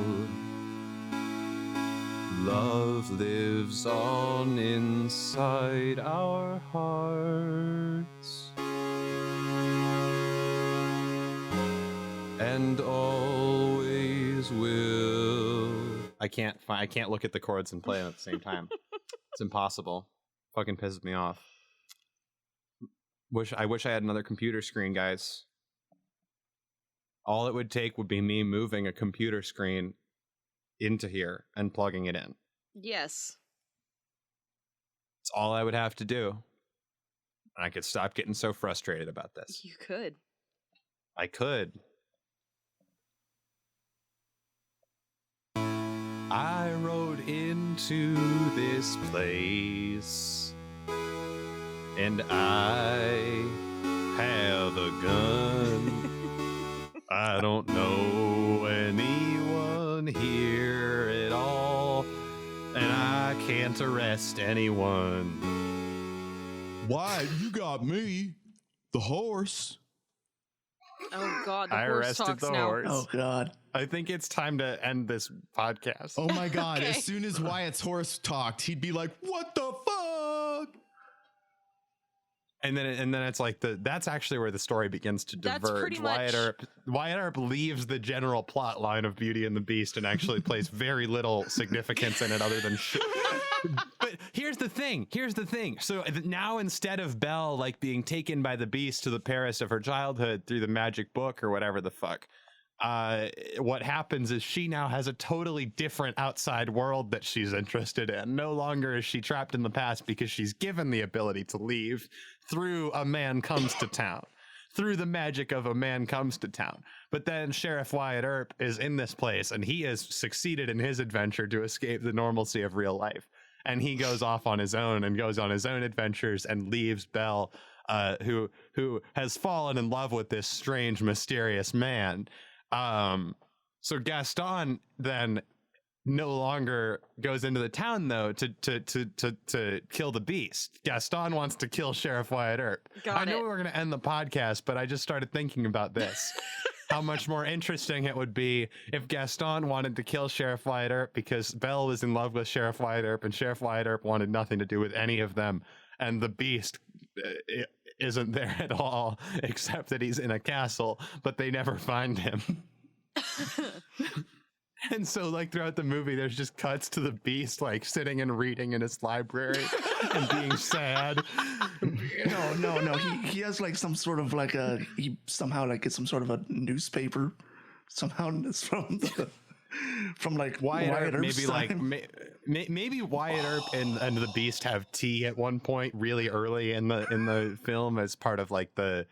B: Love lives on inside our hearts. And always will. I can't look at the chords and play them at the same time. It's impossible. Fucking pisses me off. I wish I had another computer screen, guys. All it would take would be me moving a computer screen into here and plugging it in.
C: Yes.
B: It's all I would have to do. And I could stop getting so frustrated about this.
C: You could.
B: I could. I rode into this place, and I have a gun. I don't know anyone here at all, and I can't arrest anyone.
E: Why? You got me, the horse.
C: Oh God, the
B: I
C: horse
B: arrested
C: talks
B: the
C: now.
B: horse.
D: Oh God.
B: I think it's time to end this podcast.
E: Oh my god!
C: Okay.
E: As soon as Wyatt's horse talked, he'd be like, "What the fuck?"
B: And then it's like that's actually where the story begins to
C: That's
B: diverge.
C: pretty much-
B: Wyatt Earp leaves the general plot line of Beauty and the Beast and actually plays very little significance in it other than shit. But here's the thing. So now instead of Belle like being taken by the Beast to the Paris of her childhood through the magic book or whatever the fuck, what happens is she now has a totally different outside world that she's interested in. No longer is she trapped in the past because she's given the ability to leave through A Man Comes to Town. Through the magic of A Man Comes to Town. But then Sheriff Wyatt Earp is in this place and he has succeeded in his adventure to escape the normalcy of real life. And he goes off on his own and goes on his own adventures and leaves Belle, who has fallen in love with this strange, mysterious man. So Gaston then no longer goes into the town though to kill the Beast. Gaston wants to kill Sheriff Wyatt Earp. I know we were going to end the podcast, but I just started thinking about this. How much more interesting it would be if Gaston wanted to kill Sheriff Wyatt Earp because Belle was in love with Sheriff Wyatt Earp and Sheriff Wyatt Earp wanted nothing to do with any of them, and the Beast isn't there at all except that he's in a castle, but they never find him. And so, like, throughout the movie, there's just cuts to the Beast, like, sitting and reading in his library and being sad.
D: No. He has like some sort of like he somehow like gets some sort of a newspaper. Somehow it's from like
B: Wyatt Earp,
D: Earp's
B: maybe
D: time.
B: like maybe Wyatt Earp and the Beast have tea at one point really early in the film as part of like the.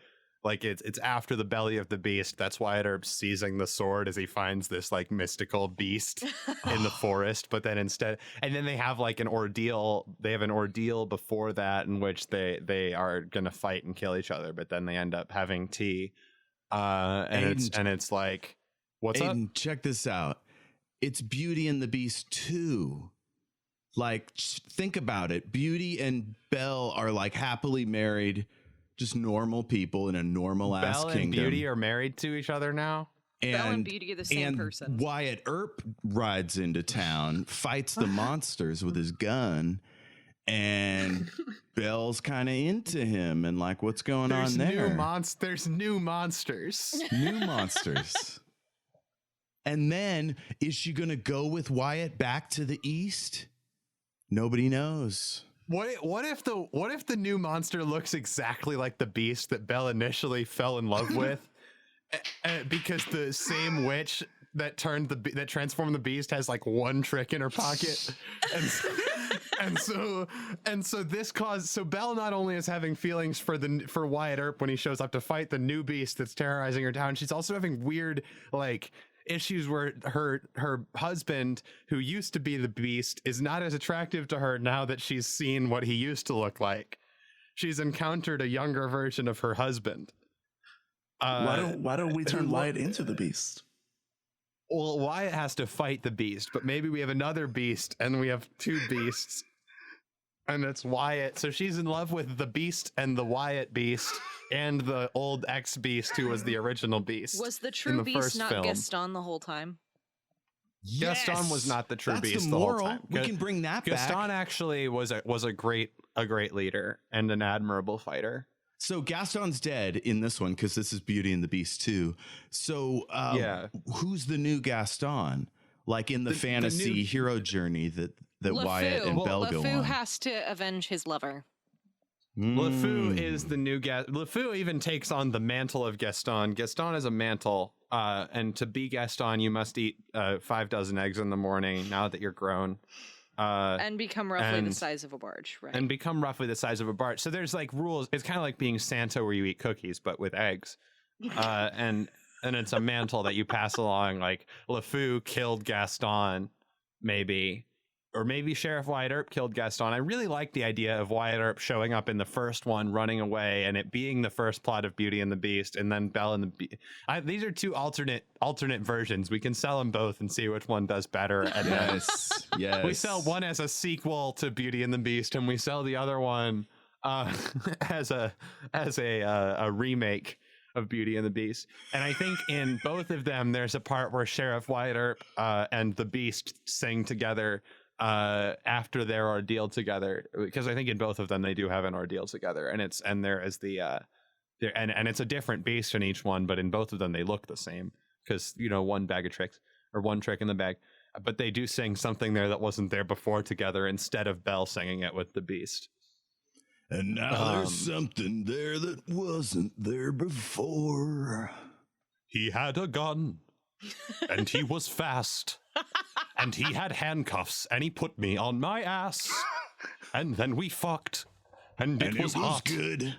B: Like it's after the belly of the Beast. That's Wyatt Earp seizing the sword as he finds this like mystical beast in the forest. But then instead, and then they have like an ordeal. They have an ordeal before that in which they are gonna fight and kill each other. But then they end up having tea. And it's like, what's
E: Aiden,
B: up?
E: check this out. It's Beauty and the Beast 2. Like, think about it. Beauty and Belle are like happily married. Just normal people in a normal ass
B: Belle
E: kingdom.
B: and Beauty are married to each other now.
C: Belle and Beauty are the same person.
E: Wyatt Earp rides into town, fights the monsters with his gun, and Belle's kind of into him and like, what's going on there?
B: There's new monsters.
E: New monsters. And then, is she going to go with Wyatt back to the east? Nobody knows.
B: What if the new monster looks exactly like the Beast that Belle initially fell in love with, because the same witch that transformed the Beast has like one trick in her pocket, and so Belle not only is having feelings for Wyatt Earp when he shows up to fight the new Beast that's terrorizing her town, she's also having weird like issues where her husband, who used to be the Beast, is not as attractive to her now that she's seen what he used to look like. She's encountered a younger version of her husband.
D: Why don't we turn Wyatt into the Beast?
B: Well, Wyatt has to fight the Beast, but maybe we have another Beast and we have two Beasts, and it's Wyatt. So she's in love with the Beast and the Wyatt Beast and the old ex-Beast who was the original Beast.
C: Was the true Beast not
B: film.
C: Gaston the whole time?
E: Yes!
B: Gaston was not the true
E: That's
B: Beast
E: the
B: the whole
E: moral.
B: time.
E: We can bring that
B: Gaston
E: back.
B: actually was a great leader and an admirable fighter.
E: So Gaston's dead in this one because this is Beauty and the Beast 2. So who's the new Gaston? Like in the fantasy hero journey that Wyatt and Belle go on.
C: LeFou has to avenge his lover.
B: LeFou is the new LeFou even takes on the mantle of Gaston. Gaston is a mantle, and to be Gaston, you must eat 5 dozen eggs in the morning. Now that you're grown,
C: and become roughly the size of a barge, right?
B: And become roughly the size of a barge. So there's like rules. It's kind of like being Santa, where you eat cookies but with eggs, and it's a mantle that you pass along. Like LeFou killed Gaston, maybe. Or maybe Sheriff Wyatt Earp killed Gaston. I really like the idea of Wyatt Earp showing up in the first one, running away, and it being the first plot of Beauty and the Beast, and then Belle and the Beast. These are two alternate versions. We can sell them both and see which one does better. And
E: yes.
B: We sell one as a sequel to Beauty and the Beast, and we sell the other one as a remake of Beauty and the Beast. And I think in both of them, there's a part where Sheriff Wyatt Earp and the Beast sing together after their ordeal together, because I think in both of them they do have an ordeal together, and it's a different beast in each one, but in both of them they look the same because one bag of tricks or one trick in the bag, but they do sing something there that wasn't there before together instead of Belle singing it with the Beast.
E: And now there's something there that wasn't there before.
B: He had a gun and he was fast. And he had handcuffs, and he put me on my ass, and then we fucked, and it was hot.
E: Good.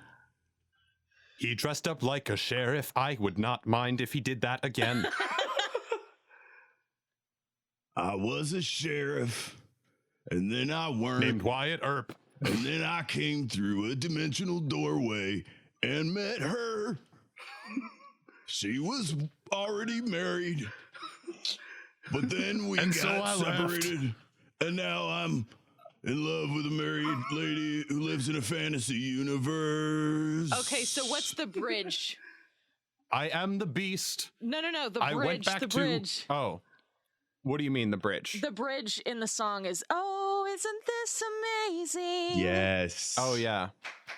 B: He dressed up like a sheriff. I would not mind if he did that again.
E: I was a sheriff, and then I weren't.
B: Named Wyatt Earp.
E: And then I came through a dimensional doorway and met her. She was already married. But then we got separated, and now I'm in love with a married lady who lives in a fantasy universe.
C: Okay, so what's the bridge?
B: I am the Beast.
C: No, the
B: I
C: bridge.
B: went back
C: the bridge.
B: Oh, what do you mean the bridge?
C: The bridge in the song is, "Oh, isn't this amazing?"
E: Yes.
B: Oh yeah.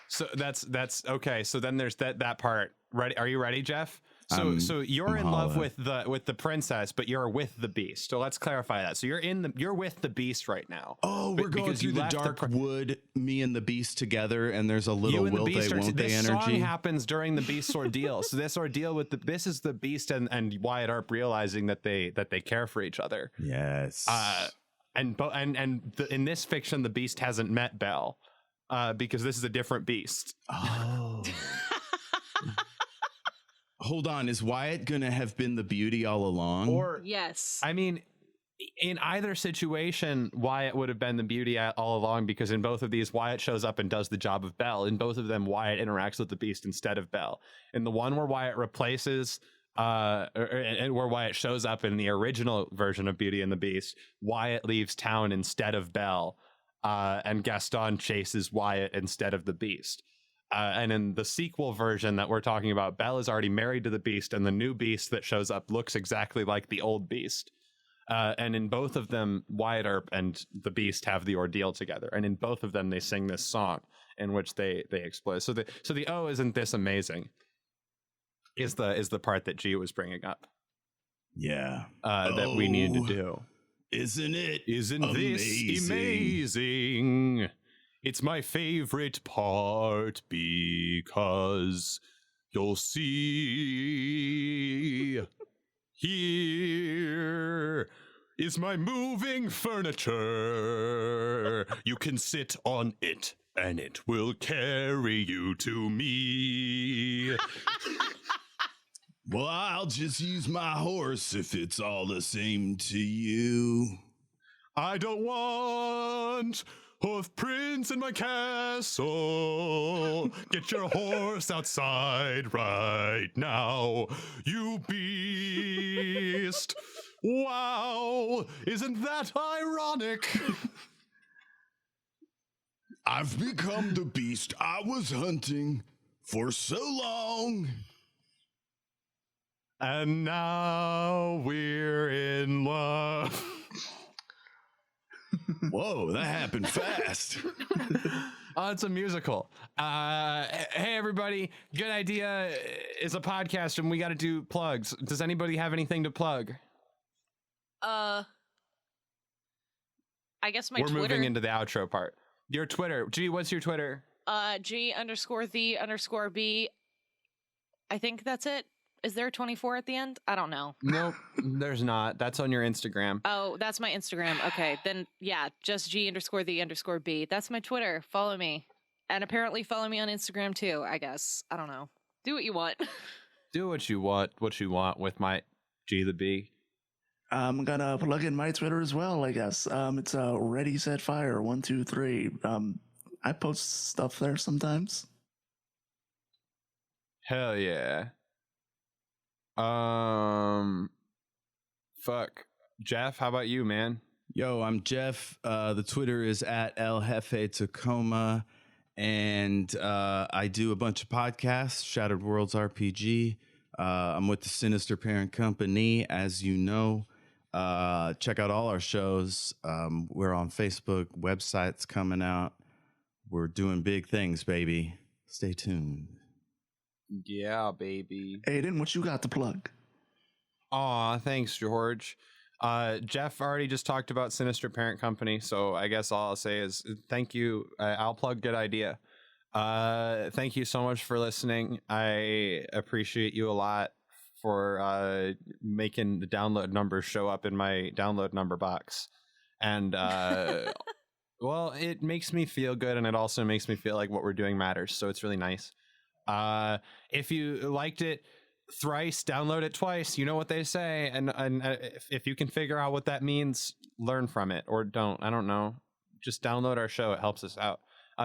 B: So that's okay. So then there's that part ready? Are you ready, Jeff? So you're in love with the princess, but you're with the beast. So let's clarify that. So you're with the beast right now.
E: Oh, we're going through the dark wood, me and the beast together, and there's a little will they, won't they energy.
B: This song happens during the beast's ordeal. So this ordeal with this is the beast and Wyatt Earp realizing that they care for each other.
E: Yes.
B: In this fiction, the beast hasn't met Belle, because this is a different beast.
E: Oh. Hold on, is Wyatt gonna have been the beauty all along?
B: Or
C: yes.
B: I mean, in either situation, Wyatt would have been the beauty all along, because in both of these, Wyatt shows up and does the job of Belle. In both of them, Wyatt interacts with the beast instead of Belle. In the one where Wyatt replaces, and where Wyatt shows up in the original version of Beauty and the Beast, Wyatt leaves town instead of Belle, and Gaston chases Wyatt instead of the beast. And in the sequel version that we're talking about, Belle is already married to the beast, and the new beast that shows up looks exactly like the old beast. And in both of them, Wyatt Earp and the beast have the ordeal together. And in both of them, they sing this song in which they explode. So the oh, isn't this amazing? Is the part that G was bringing up.
E: Yeah.
B: That we needed to do.
E: Isn't it?
B: Isn't this amazing? It's my favorite part because you'll see, here is my moving furniture. You can sit on it and it will carry you to me.
E: Well, I'll just use my horse if it's all the same to you.
B: I don't want hoof prints in my castle. Get your horse outside right now, you beast. Wow, isn't that ironic?
E: I've become the beast I was hunting for so long.
B: And now we're in love.
E: Whoa, that happened fast.
B: Oh, it's a musical. Hey, everybody. Good Idea is a podcast, and we got to do plugs. Does anybody have anything to plug?
C: I guess my
B: We're
C: Twitter.
B: moving into the outro part. Your Twitter. G, what's your Twitter?
C: G_the_B. I think that's it. Is there a 24 at the end? I don't know.
B: Nope, there's not. That's on your Instagram.
C: Oh, that's my Instagram. Okay, then yeah, just G_the_B. That's my Twitter. Follow me. And apparently follow me on Instagram too, I guess. I don't know. Do what you want.
B: Do what you want with my G the B.
D: I'm gonna plug in my Twitter as well, I guess. It's Ready Set Fire 123. I post stuff there sometimes.
B: Hell yeah. Fuck. Jeff, how about you, man?
E: Yo, I'm Jeff. The Twitter is at El Jefe Tacoma. And I do a bunch of podcasts, Shattered Worlds RPG. I'm with the Sinister Parent Company, as you know. Check out all our shows. We're on Facebook, websites coming out. We're doing big things, baby. Stay tuned.
B: Yeah, baby.
D: Aiden, what you got to plug?
B: Aw, thanks, George. Jeff already just talked about Sinister Parent Company, so I guess all I'll say is thank you. I'll plug Good Idea. Thank you so much for listening. I appreciate you a lot for making the download numbers show up in my download number box. And well, it makes me feel good, and it also makes me feel like what we're doing matters, so it's really nice. If you liked it thrice, download it twice. You know what they say, and if you can figure out what that means, learn from it, or don't. I don't know. Just download our show. It helps us out.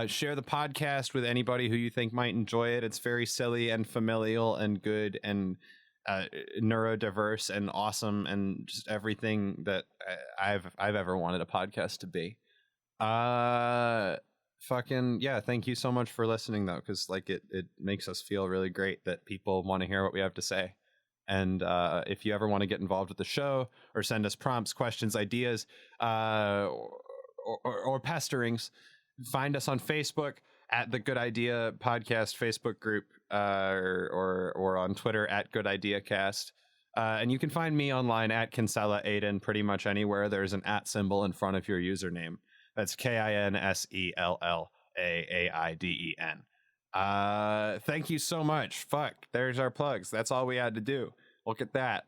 B: Share the podcast with anybody who you think might enjoy it. It's very silly and familial and good and neurodiverse and awesome and just everything that I've ever wanted a podcast to be. Fucking yeah, thank you so much for listening though, because like it makes us feel really great that people want to hear what we have to say. And if you ever want to get involved with the show or send us prompts, questions, ideas, or pesterings, find us on Facebook at the Good Idea Podcast Facebook group, or or on Twitter at GoodIdeaCast. And you can find me online at Kinsella Aiden pretty much anywhere there's an @ symbol in front of your username. That's KINSELLAAIDEN. Thank you so much. Fuck, there's our plugs. That's all we had to do. Look at that.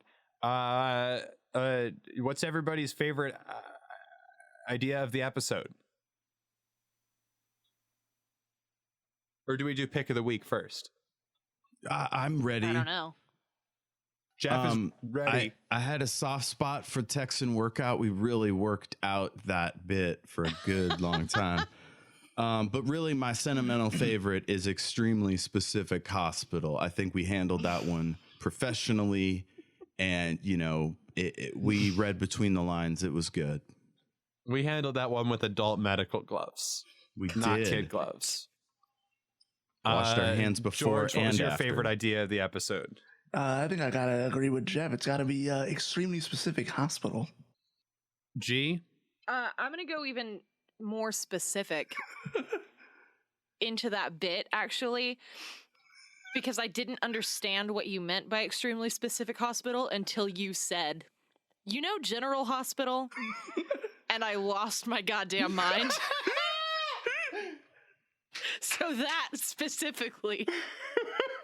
B: What's everybody's favorite idea of the episode? Or do we do pick of the week first?
E: I'm ready.
C: I don't know.
B: Jeff is ready.
E: I had a soft spot for Texan Workout. We really worked out that bit for a good long time. But really, my sentimental favorite is Extremely Specific Hospital. I think we handled that one professionally, and we read between the lines. It was good.
B: We handled that one with adult medical gloves.
E: We
B: not
E: did.
B: kid gloves.
E: Washed our hands before
B: George, what
E: and
B: was your
E: after.
B: favorite idea of the episode?
D: I think I gotta agree with Jeff. It's gotta be Extremely Specific Hospital.
B: G?
C: I'm gonna go even more specific into that bit, actually, because I didn't understand what you meant by Extremely Specific Hospital until you said, General Hospital, and I lost my goddamn mind. So that specifically.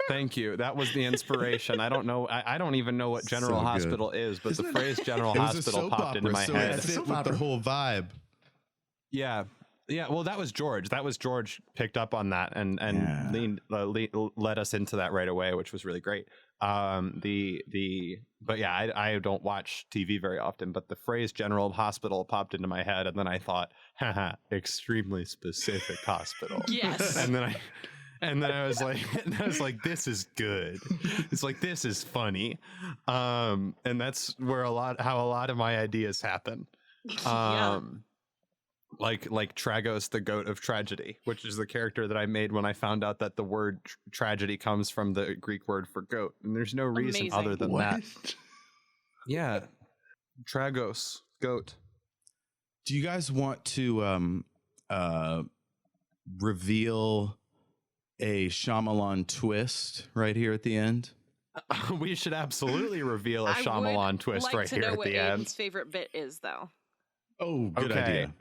B: Thank you. That was the inspiration. I don't know. I don't even know what General
E: So good.
B: Hospital is, but the phrase General
E: It was a
B: Hospital
E: soap
B: popped into
E: opera,
B: my
E: so
B: head.
E: it fit with the whole vibe.
B: Yeah. Yeah. Well, that was George. George picked up on that and led us into that right away, which was really great. But yeah, I don't watch TV very often, but the phrase General Hospital popped into my head, and then I thought, haha, Extremely Specific Hospital.
C: Yes.
B: And then I was like, this is good. It's like, this is funny. And that's where how a lot of my ideas happen.
C: Yeah.
B: Like Tragos, the goat of tragedy, which is the character that I made when I found out that the word tragedy comes from the Greek word for goat. And there's no reason
C: Amazing.
B: other than
D: What?
B: that. Yeah. Tragos, goat.
E: Do you guys want to reveal a Shyamalan twist right here at the end?
B: We should absolutely reveal a
C: I
B: Shyamalan
C: would
B: twist
C: like
B: right
C: to
B: here
C: know
B: at
C: what
B: the end.
C: Aiden's favorite bit is, though.
E: Oh, good
B: Okay.
E: idea.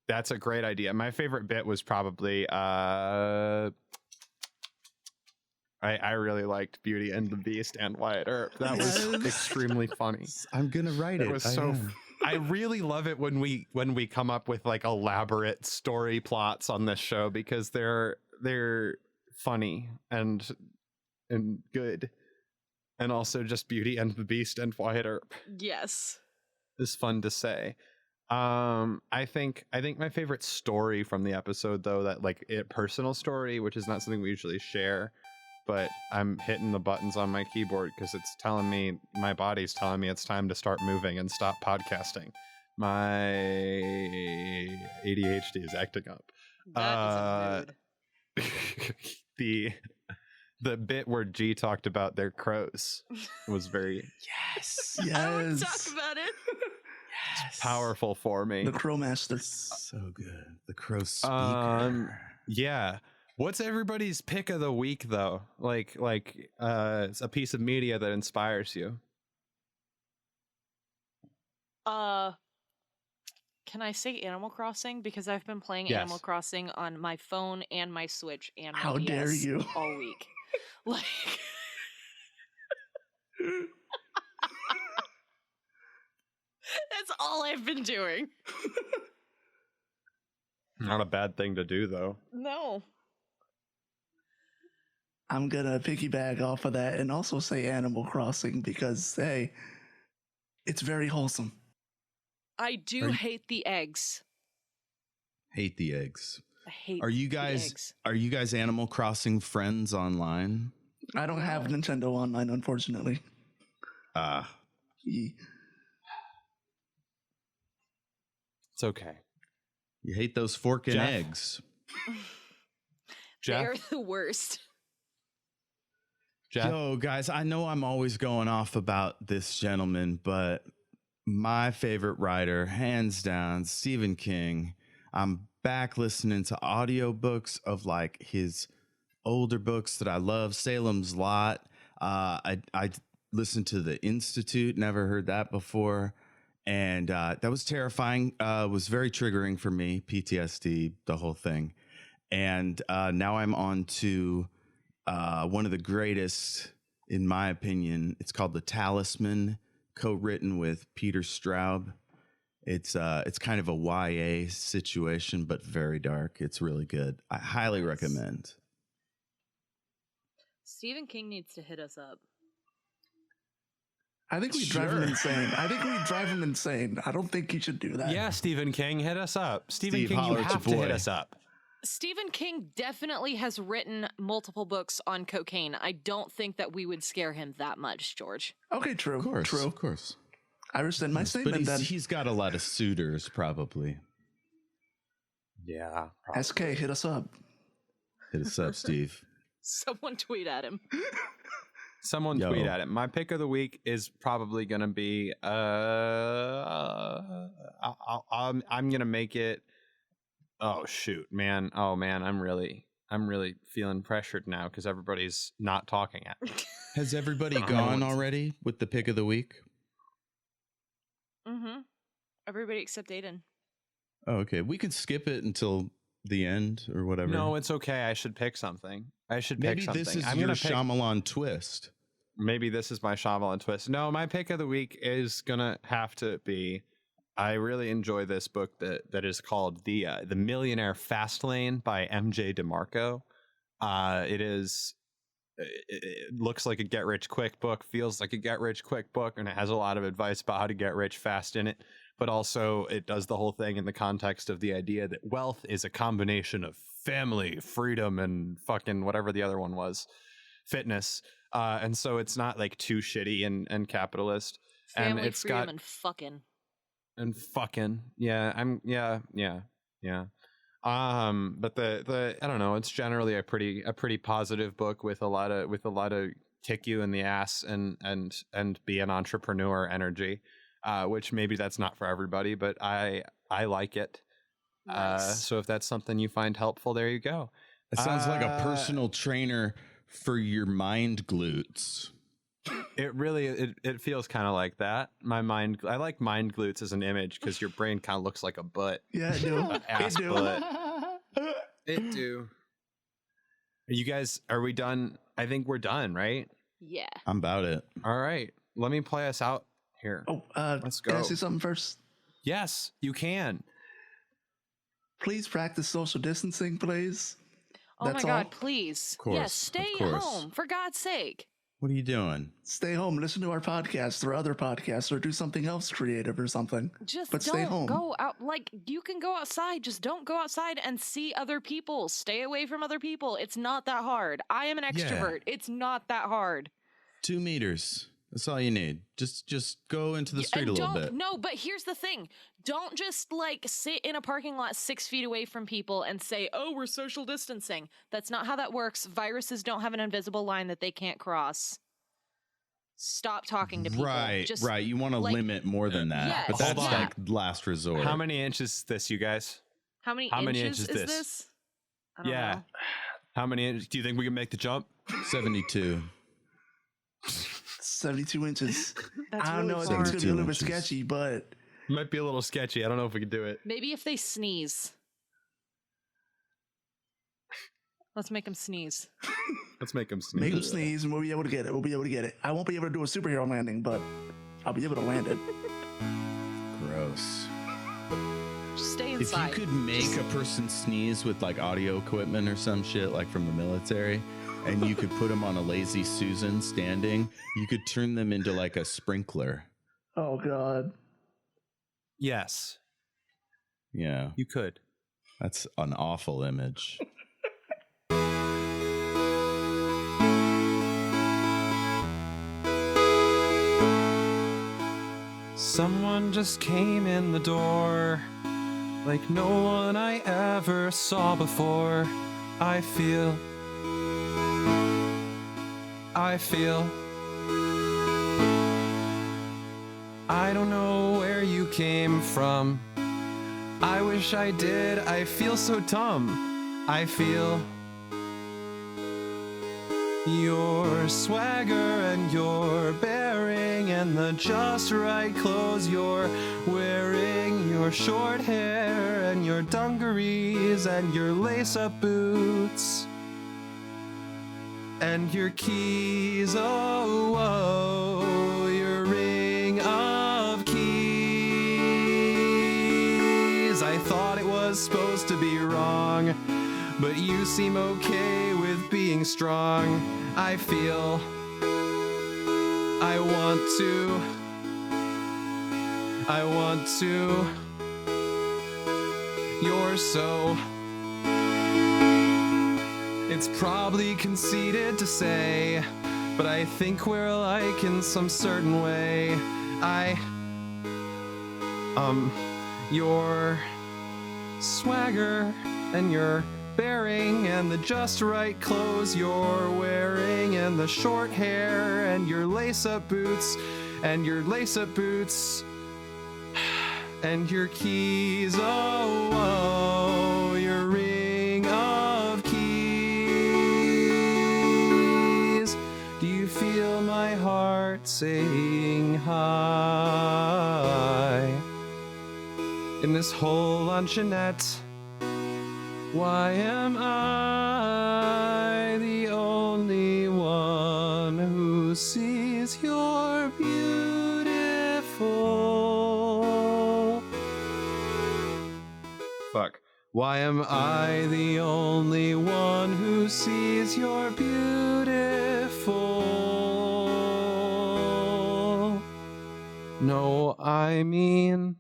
B: That's a great idea. My favorite bit was probably I really liked Beauty and the Beast and Wyatt Earp. That was extremely funny.
E: I'm gonna write it.
B: It was I really love it when we come up with like elaborate story plots on this show, because they're funny and good, and also just Beauty and the Beast and Wyatt Earp
C: Yes.
B: is fun to say. I think my favorite story from the episode, though, that personal story, which is not something we usually share, but I'm hitting the buttons on my keyboard because it's telling me, my body's telling me it's time to start moving and stop podcasting. My ADHD is acting up.
C: That is a mood.
B: The bit where G talked about their crows was very
E: Yes.
C: I want to
D: Yes.
C: talk about it.
B: powerful for me.
D: The Crowmaster.
E: So good. The crow speaker.
B: Yeah. What's everybody's pick of the week, though? It's a piece of media that inspires you.
C: Can I say Animal Crossing? Because I've been playing
B: Yes.
C: Animal Crossing on my phone and my Switch and my
D: How dare
C: DS
D: you.
C: all week. Like, that's all I've been doing.
B: Not a bad thing to do, though.
C: No.
D: I'm gonna piggyback off of that and also say Animal Crossing because, hey, it's very wholesome.
C: I do hate the eggs.
E: Hate the eggs.
C: I hate
E: Are you
C: the
E: guys
C: eggs.
E: Animal Crossing friends online?
D: I don't have Nintendo Online, unfortunately. Ye-
B: It's okay.
E: You hate those fork and
B: Jeff?
E: eggs.
B: Jeff?
C: They're the worst.
B: Jeff?
E: Yo, guys, I know I'm always going off about this gentleman, but my favorite writer, hands down, Stephen King. I'm back listening to audiobooks of like his older books that I love. Salem's Lot. I listened to The Institute, never heard that before. And that was terrifying. Was very triggering for me, PTSD, the whole thing. And now I'm on to one of the greatest, in my opinion. It's called The Talisman, co-written with Peter Straub. It's kind of a YA situation, but very dark. It's really good. I highly recommend.
C: Stephen King needs to hit us up.
D: I think we drive him insane. I don't think he should do that.
B: Yeah, Stephen King, hit us up. Stephen
E: Steve,
B: King, you
E: holler at
B: have
E: your
B: to hit
E: boy.
B: us up.
C: Stephen King definitely has written multiple books on cocaine. I don't think that we would scare him that much, George.
D: Okay, true.
E: Of course,
D: True.
E: of course.
D: I rescind my statement
E: But
D: then.
E: he's got a lot of suitors, probably.
B: Yeah.
D: SK, hit us up.
E: Hit us up, Steve.
C: Someone tweet at him.
B: Someone
E: Yo.
B: tweet at it. My pick of the week is probably going to be I'm going to make it. Oh shoot, man. Oh man, I'm really feeling pressured now because everybody's not talking at me.
E: Has everybody gone already with the pick of the week?
C: Mm-hmm. Everybody except Aiden.
E: Oh, okay. We could skip it until the end or whatever.
B: No, it's okay. I should pick something.
E: Maybe this is
B: I'm
E: your
B: gonna pick,
E: Shyamalan twist.
B: Maybe this is my Shyamalan twist. No, my pick of the week is gonna have to be. I really enjoy this book that is called The Millionaire Fast Lane by M.J. DeMarco. It looks like a get rich quick book, feels like a get rich quick book, and it has a lot of advice about how to get rich fast in it. But also it does the whole thing in the context of the idea that wealth is a combination of family, freedom, and fucking whatever the other one was, fitness. And so it's not like too shitty and capitalist.
C: Family,
B: and it's
C: freedom,
B: got
C: and fucking.
B: and fucking yeah. But the I don't know, it's generally a pretty positive book with a lot of kick you in the ass and be an entrepreneur energy, which maybe that's not for everybody, but I like it.
C: Nice.
B: So if that's something you find helpful, there you go.
E: It sounds like a personal trainer for your mind glutes.
B: It really it feels kind of like that. I like mind glutes as an image because your brain kind of looks like a butt.
D: Yeah, I do.
B: Ass
D: I do.
B: butt. It do. Are we done? I think we're done, right?
C: Yeah.
E: I'm about it.
B: All right. Let me play us out here.
D: Oh,
B: Let's
D: Can I
B: go.
D: say something first?
B: Yes, you can.
D: Please practice social distancing, please.
C: Oh
D: That's
C: my God,
D: all.
C: please.
E: Of course,
C: Yes, stay
E: of course.
C: home, for God's sake.
E: What are you doing?
D: Stay home, listen to our podcast or other podcasts, or do something else creative or something.
C: Just
D: But stay
C: don't
D: home.
C: go out. Like, you can go outside. Just don't go outside and see other people. Stay away from other people. It's not that hard. I am an extrovert. It's not that hard.
E: 2 meters. That's all you need. Just go into the street a little bit.
C: No, but here's the thing. Don't just like sit in a parking lot 6 feet away from people and say, oh, we're social distancing. That's not how that works. Viruses don't have an invisible line that they can't cross. Stop talking to people.
E: Right,
C: Just,
E: right. You want to limit more than that.
C: Yes.
E: But that's
B: Hold on.
E: like last resort.
B: How many inches is this, you guys?
C: How many
B: How many
C: inches
B: inches
C: is
B: this?
C: this? I don't
B: Yeah.
C: know.
B: How many inches? Do you think we can make the jump?
E: 72.
D: 72 inches.
C: That's
D: I don't
C: really
D: know. I think
C: far.
D: it's going to be a little bit
E: 72 inches.
D: sketchy, but
B: Might be a little sketchy. I don't know if we can do it.
C: Maybe if they sneeze. Let's make them sneeze.
B: Let's make them sneeze.
D: make them sneeze and we'll be able to get it. I won't be able to do a superhero landing, but I'll be able to land it.
E: Gross.
C: Just stay
E: If
C: inside.
E: you could make
C: Just-
E: a person sneeze with like audio equipment or some shit like from the military, and you could put them on a lazy Susan standing, you could turn them into like a sprinkler.
D: Oh, God.
B: Yes,
E: Yeah,
B: you could.
E: that's an awful image.
B: Someone just came in the door, like no one I ever saw before. I feel. I don't know where you came from. I wish I did. I feel so dumb. I feel. Your swagger and your bearing and the just right clothes you're wearing, your short hair and your dungarees and your lace-up boots and your keys, oh, your ring of keys. I thought it was supposed to be wrong, but you seem okay with being strong. I feel I want to. You're so. It's probably conceited to say, but I think we're alike in some certain way. Your swagger and your bearing and the just right clothes you're wearing and the short hair and your lace-up boots and your lace-up boots and your keys, oh, your ring of keys. Do you feel my heart saying hi in this whole luncheonette? Why am I the only one who sees you're beautiful? Fuck. Why am I the only one who sees you're beautiful? No, I mean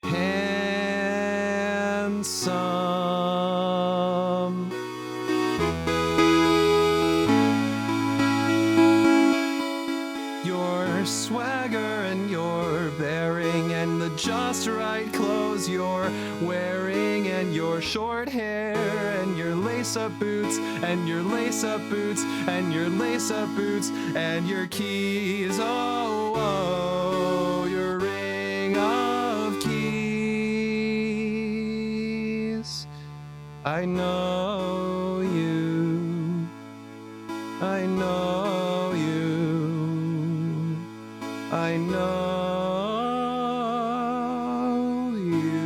B: handsome. Your swagger and your bearing and the just right clothes you're wearing and your short hair and your lace-up boots and your lace-up boots and your lace-up boots and your keys, oh, your ring of keys. I know you. I know you. I know you.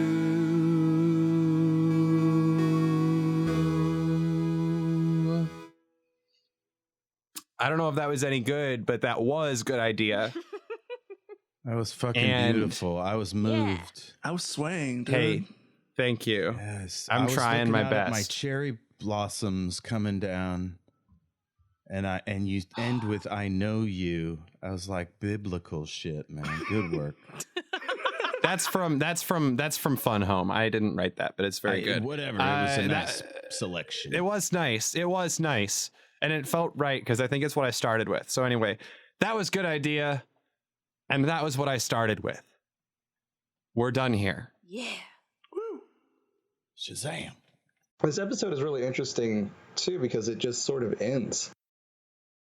B: I don't know if that was any good, but that was good idea.
E: That was fucking beautiful. I was moved.
D: I was swaying, dude.
B: Hey, thank you.
E: Yes,
B: I'm
E: I was
B: trying my
E: looking out at
B: best.
E: my cherry blossoms coming down, and you end with "I know you." I was like, biblical shit, man. Good work.
B: That's from Fun Home. I didn't write that, but it's very good.
E: Whatever. It was a nice selection.
B: It was nice. It was nice, and it felt right because I think it's what I started with. So anyway, that was good idea, and that was what I started with. We're done here.
C: Yeah.
D: Woo.
E: Shazam.
F: This episode is really interesting too because it just sort of ends.